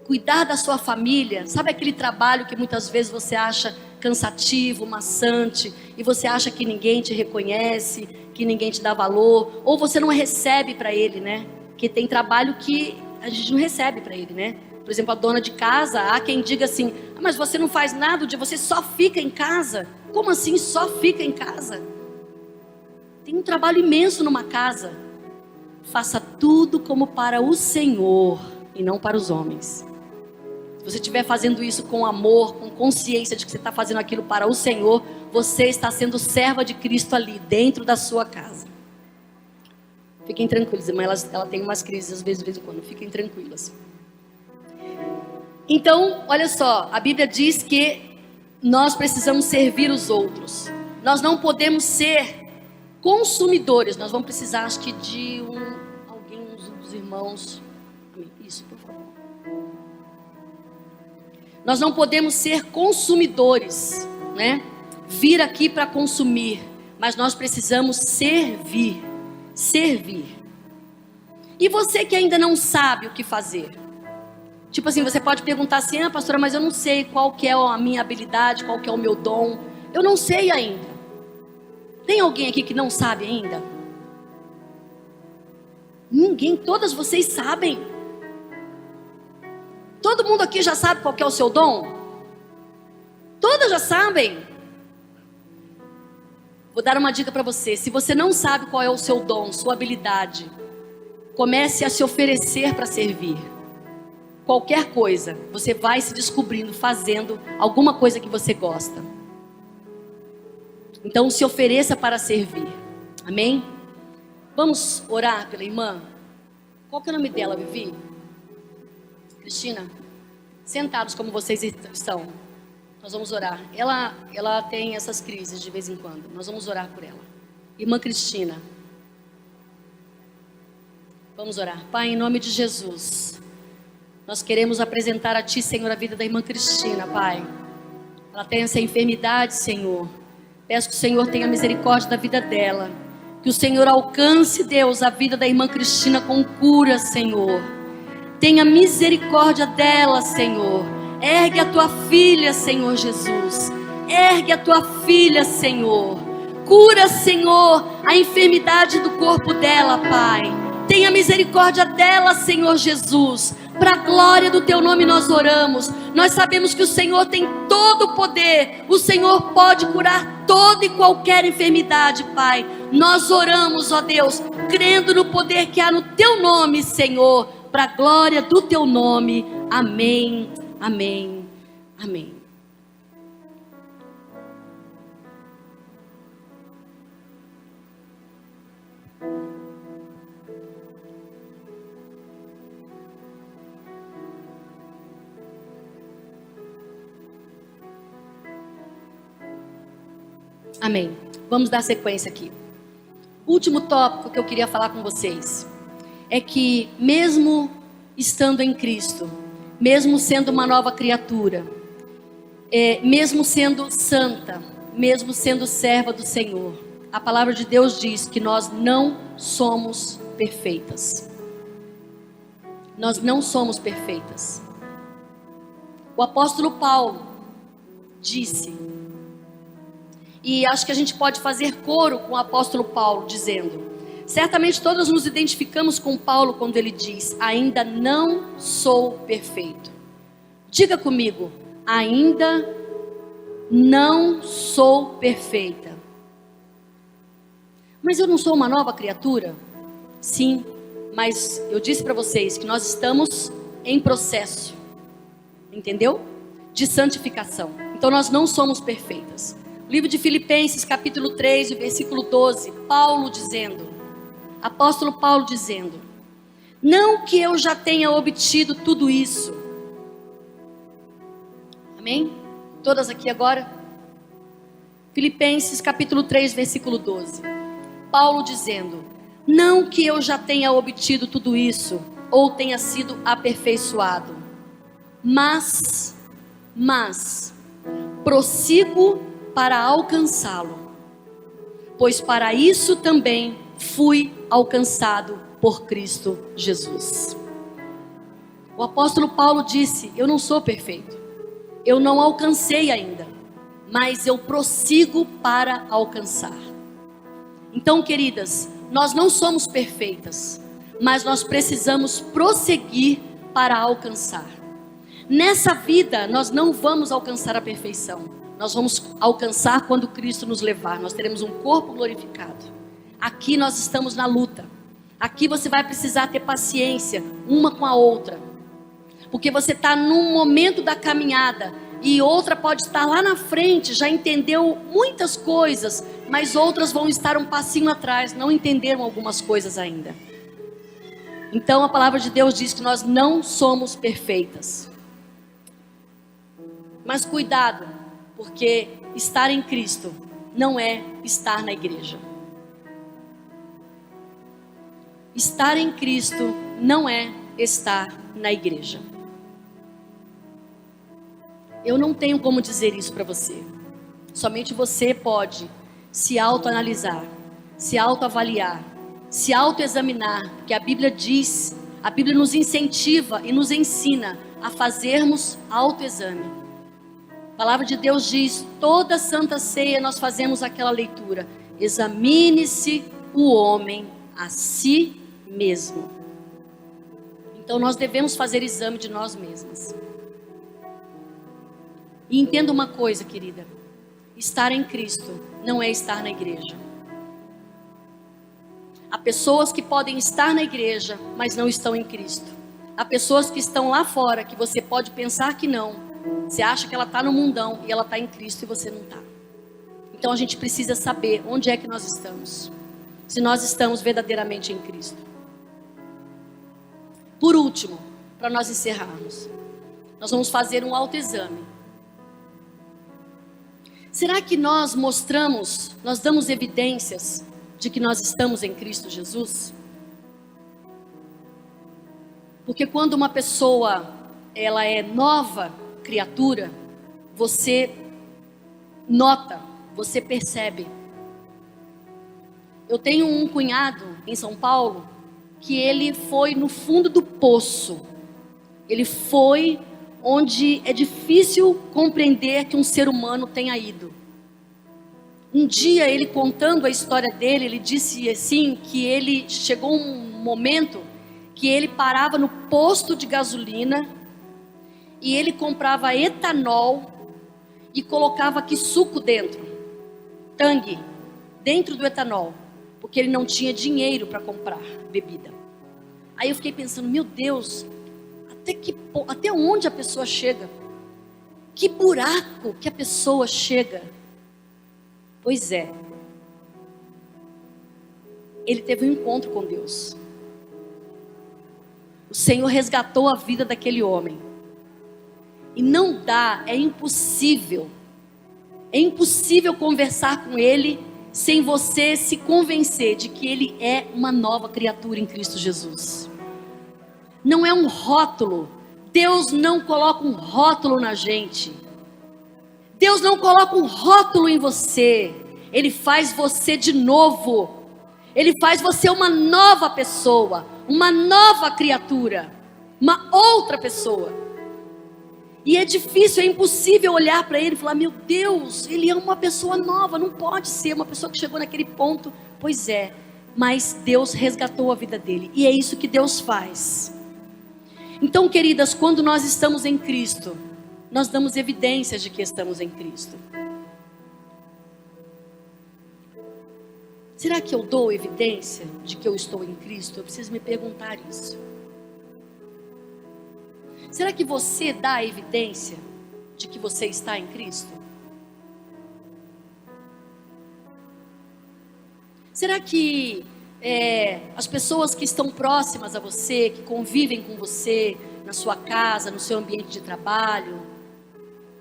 cuidar da sua família, sabe aquele trabalho que muitas vezes você acha cansativo, maçante, e você acha que ninguém te reconhece, que ninguém te dá valor, ou você não recebe para ele, né? Que tem trabalho que a gente não recebe para ele, né? Por exemplo, a dona de casa, há quem diga assim: mas você não faz nada o dia, você só fica em casa. Como assim só fica em casa? Tem um trabalho imenso numa casa. Faça tudo como para o Senhor e não para os homens. Se você estiver fazendo isso com amor, com consciência de que você está fazendo aquilo para o Senhor, você está sendo serva de Cristo ali, dentro da sua casa. Fiquem tranquilos, irmã, ela tem umas crises às vezes, de vez em quando. Fiquem tranquilas. Então, olha só, a Bíblia diz que nós precisamos servir os outros. Nós não podemos ser consumidores. Nós vamos precisar, acho que, de alguém, um dos irmãos. Isso, por favor. Nós não podemos ser consumidores, né? Vir aqui para consumir, mas nós precisamos servir. Servir. E você que ainda não sabe o que fazer? Tipo assim, você pode perguntar assim: ah, pastora, mas eu não sei qual que é a minha habilidade, qual que é o meu dom. Eu não sei ainda. Tem alguém aqui que não sabe ainda? Ninguém, todas vocês sabem. Todo mundo aqui já sabe qual que é o seu dom? Todas já sabem. Vou dar uma dica para você. Se você não sabe qual é o seu dom, sua habilidade, comece a se oferecer para servir. Qualquer coisa, você vai se descobrindo fazendo alguma coisa que você gosta. Então se ofereça para servir. Amém? Vamos orar pela irmã? Qual que é o nome dela, Vivi? Cristina? Sentados como vocês estão. Nós vamos orar. Ela tem essas crises de vez em quando. Nós vamos orar por ela. Irmã Cristina. Vamos orar. Pai, em nome de Jesus, nós queremos apresentar a Ti, Senhor, a vida da irmã Cristina, Pai. Ela tem essa enfermidade, Senhor. Peço que o Senhor tenha misericórdia da vida dela. Que o Senhor alcance, Deus, a vida da irmã Cristina com cura, Senhor. Tenha misericórdia dela, Senhor. Ergue a Tua filha, Senhor Jesus. Ergue a Tua filha, Senhor. Cura, Senhor, a enfermidade do corpo dela, Pai. Tenha misericórdia dela, Senhor Jesus. Para a glória do Teu nome nós oramos. Nós sabemos que o Senhor tem todo o poder. O Senhor pode curar toda e qualquer enfermidade, Pai. Nós oramos, ó Deus, crendo no poder que há no Teu nome, Senhor. Para a glória do Teu nome. Amém, amém, amém. Amém. Vamos dar sequência aqui. O último tópico que eu queria falar com vocês é que mesmo estando em Cristo, mesmo sendo uma nova criatura, mesmo sendo santa, mesmo sendo serva do Senhor, a palavra de Deus diz que nós não somos perfeitas. Nós não somos perfeitas. O apóstolo Paulo disse, e acho que a gente pode fazer coro com o apóstolo Paulo dizendo, certamente todos nos identificamos com Paulo quando ele diz, ainda não sou perfeito. Diga comigo, ainda não sou perfeita. Mas eu não sou uma nova criatura? Sim, mas eu disse para vocês que nós estamos em processo, entendeu? De santificação. Então nós não somos perfeitas. O livro de Filipenses, capítulo 3, versículo 12, apóstolo Paulo dizendo, não que eu já tenha obtido tudo isso. Amém? Todas aqui agora? Filipenses, capítulo 3, versículo 12. Paulo dizendo, não que eu já tenha obtido tudo isso, ou tenha sido aperfeiçoado, mas prossigo para alcançá-lo, pois para isso também fui alcançado por Cristo Jesus. O apóstolo Paulo disse: eu não sou perfeito, eu não alcancei ainda, mas eu prossigo para alcançar. Então, queridas, nós não somos perfeitas, mas nós precisamos prosseguir para alcançar. Nessa vida, nós não vamos alcançar a perfeição. Nós vamos alcançar quando Cristo nos levar. Nós teremos um corpo glorificado. Aqui nós estamos na luta. Aqui você vai precisar ter paciência uma com a outra. Porque você está num momento da caminhada e outra pode estar lá na frente, já entendeu muitas coisas, mas outras vão estar um passinho atrás, não entenderam algumas coisas ainda. Então a palavra de Deus diz que nós não somos perfeitas. Mas cuidado, porque estar em Cristo não é estar na igreja. Estar em Cristo não é estar na igreja. Eu não tenho como dizer isso para você. Somente você pode se autoanalisar, se autoavaliar, se autoexaminar, porque a Bíblia diz, a Bíblia nos incentiva e nos ensina a fazermos autoexame. A palavra de Deus diz, toda santa ceia nós fazemos aquela leitura: examine-se o homem a si mesmo. Então nós devemos fazer exame de nós mesmas. E entenda uma coisa, querida: estar em Cristo não é estar na igreja. Há pessoas que podem estar na igreja, mas não estão em Cristo. Há pessoas que estão lá fora, que você pode pensar que não. Você acha que ela está no mundão e ela está em Cristo e você não está. Então a gente precisa saber onde é que nós estamos. Se nós estamos verdadeiramente em Cristo. Por último, para nós encerrarmos, nós vamos fazer um autoexame. Será que nós mostramos, nós damos evidências de que nós estamos em Cristo Jesus? Porque quando uma pessoa, ela é nova criatura, você nota, você percebe. Eu tenho um cunhado em São Paulo, que ele foi no fundo do poço. Ele foi onde é difícil compreender que um ser humano tenha ido. Um dia, ele contando a história dele, ele disse assim, que ele chegou um momento que ele parava no posto de gasolina e ele comprava etanol e colocava aqui suco dentro, tangue, dentro do etanol, porque ele não tinha dinheiro para comprar bebida. Aí eu fiquei pensando, meu Deus, até onde a pessoa chega? Que buraco que a pessoa chega? Pois é, ele teve um encontro com Deus. O Senhor resgatou a vida daquele homem. E não dá, é impossível conversar com ele sem você se convencer de que ele é uma nova criatura em Cristo Jesus. Não é um rótulo. Deus não coloca um rótulo na gente. Deus não coloca um rótulo em você. Ele faz você de novo. Ele faz você uma nova pessoa, uma nova criatura, uma outra pessoa. E é difícil, é impossível olhar para ele e falar, meu Deus, ele é uma pessoa nova, não pode ser uma pessoa que chegou naquele ponto. Pois é, mas Deus resgatou a vida dele, e é isso que Deus faz. Então, queridas, quando nós estamos em Cristo, nós damos evidências de que estamos em Cristo. Será que eu dou evidência de que eu estou em Cristo? Eu preciso me perguntar isso. Será que você dá evidência de que você está em Cristo? Será que as pessoas que estão próximas a você, que convivem com você, na sua casa, no seu ambiente de trabalho,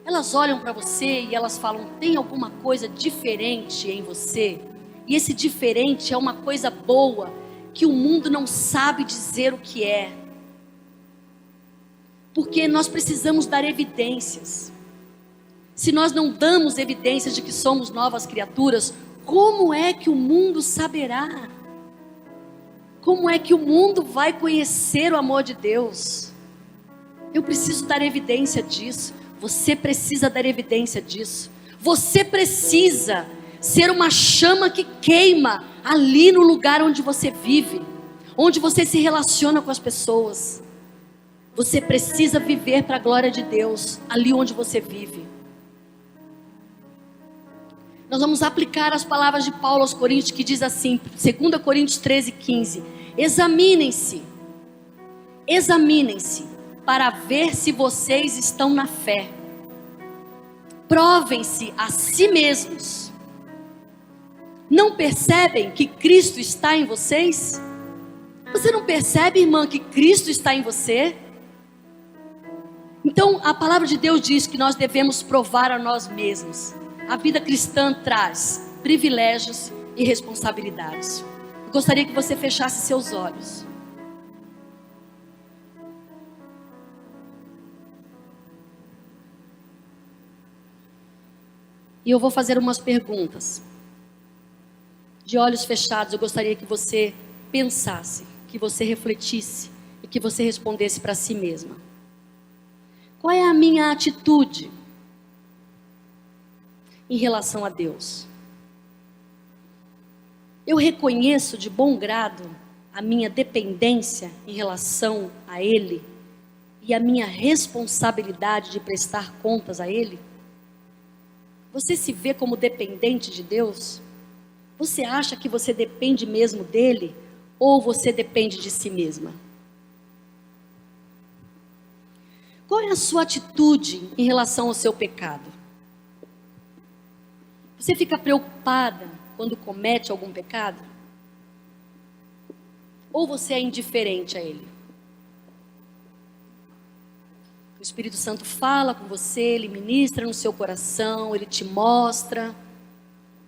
elas olham para você e elas falam, tem alguma coisa diferente em você? E esse diferente é uma coisa boa, que o mundo não sabe dizer o que é. Porque nós precisamos dar evidências. Se nós não damos evidências de que somos novas criaturas, como é que o mundo saberá? Como é que o mundo vai conhecer o amor de Deus? Eu preciso dar evidência disso. Você precisa dar evidência disso. Você precisa ser uma chama que queima ali no lugar onde você vive, onde você se relaciona com as pessoas. Você precisa viver para a glória de Deus ali onde você vive. Nós vamos aplicar as palavras de Paulo aos Coríntios, que diz assim, 2 Coríntios 13:15. Examinem-se para ver se vocês estão na fé. Provem-se a si mesmos. Não percebem que Cristo está em vocês? Você não percebe, irmã, que Cristo está em você? Então, a palavra de Deus diz que nós devemos provar a nós mesmos. A vida cristã traz privilégios e responsabilidades. Eu gostaria que você fechasse seus olhos. E eu vou fazer umas perguntas. De olhos fechados, eu gostaria que você pensasse, que você refletisse e que você respondesse para si mesma. Qual é a minha atitude em relação a Deus? Eu reconheço de bom grado a minha dependência em relação a Ele e a minha responsabilidade de prestar contas a Ele? Você se vê como dependente de Deus? Você acha que você depende mesmo dEle? Ou você depende de si mesma? Qual é a sua atitude em relação ao seu pecado? Você fica preocupada quando comete algum pecado? Ou você é indiferente a ele? O Espírito Santo fala com você, ele ministra no seu coração, ele te mostra.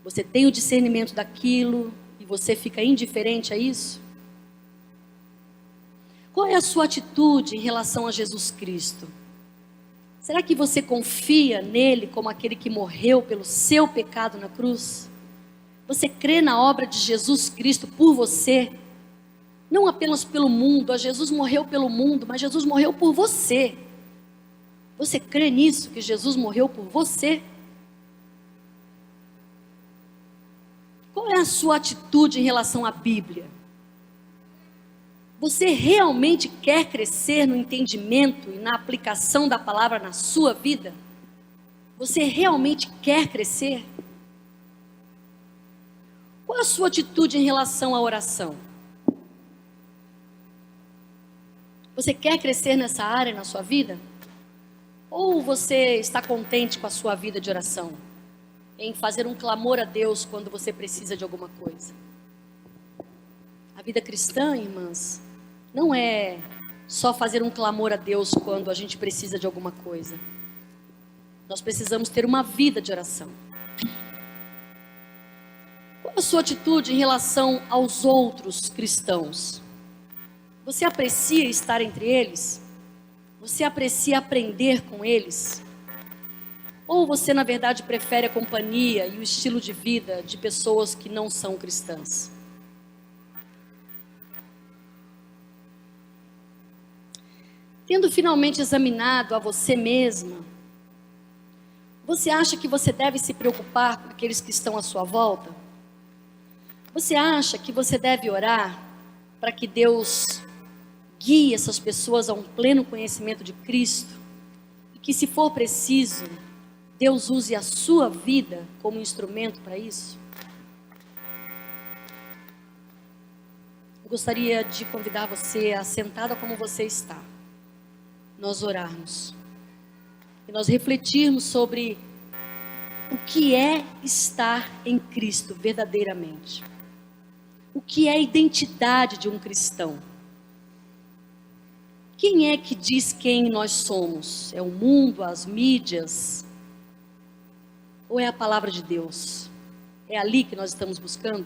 Você tem o discernimento daquilo e você fica indiferente a isso? Qual é a sua atitude em relação a Jesus Cristo? Será que você confia nele como aquele que morreu pelo seu pecado na cruz? Você crê na obra de Jesus Cristo por você? Não apenas pelo mundo, Jesus morreu pelo mundo, mas Jesus morreu por você. Você crê nisso, que Jesus morreu por você? Qual é a sua atitude em relação à Bíblia? Você realmente quer crescer no entendimento e na aplicação da palavra na sua vida? Você realmente quer crescer? Qual a sua atitude em relação à oração? Você quer crescer nessa área na sua vida? Ou você está contente com a sua vida de oração? Em fazer um clamor a Deus quando você precisa de alguma coisa? A vida cristã, irmãs, não é só fazer um clamor a Deus quando a gente precisa de alguma coisa. Nós precisamos ter uma vida de oração. Qual a sua atitude em relação aos outros cristãos? Você aprecia estar entre eles? Você aprecia aprender com eles? Ou você, na verdade, prefere a companhia e o estilo de vida de pessoas que não são cristãs? Tendo finalmente examinado a você mesma, você acha que você deve se preocupar com aqueles que estão à sua volta? Você acha que você deve orar para que Deus guie essas pessoas a um pleno conhecimento de Cristo? E que, se for preciso, Deus use a sua vida como instrumento para isso? Eu gostaria de convidar você a, sentada como você está, nós orarmos e nós refletirmos sobre o que é estar em Cristo verdadeiramente. O que é a identidade de um cristão? Quem é que diz quem nós somos? É o mundo, as mídias? Ou é a palavra de Deus? É ali que nós estamos buscando?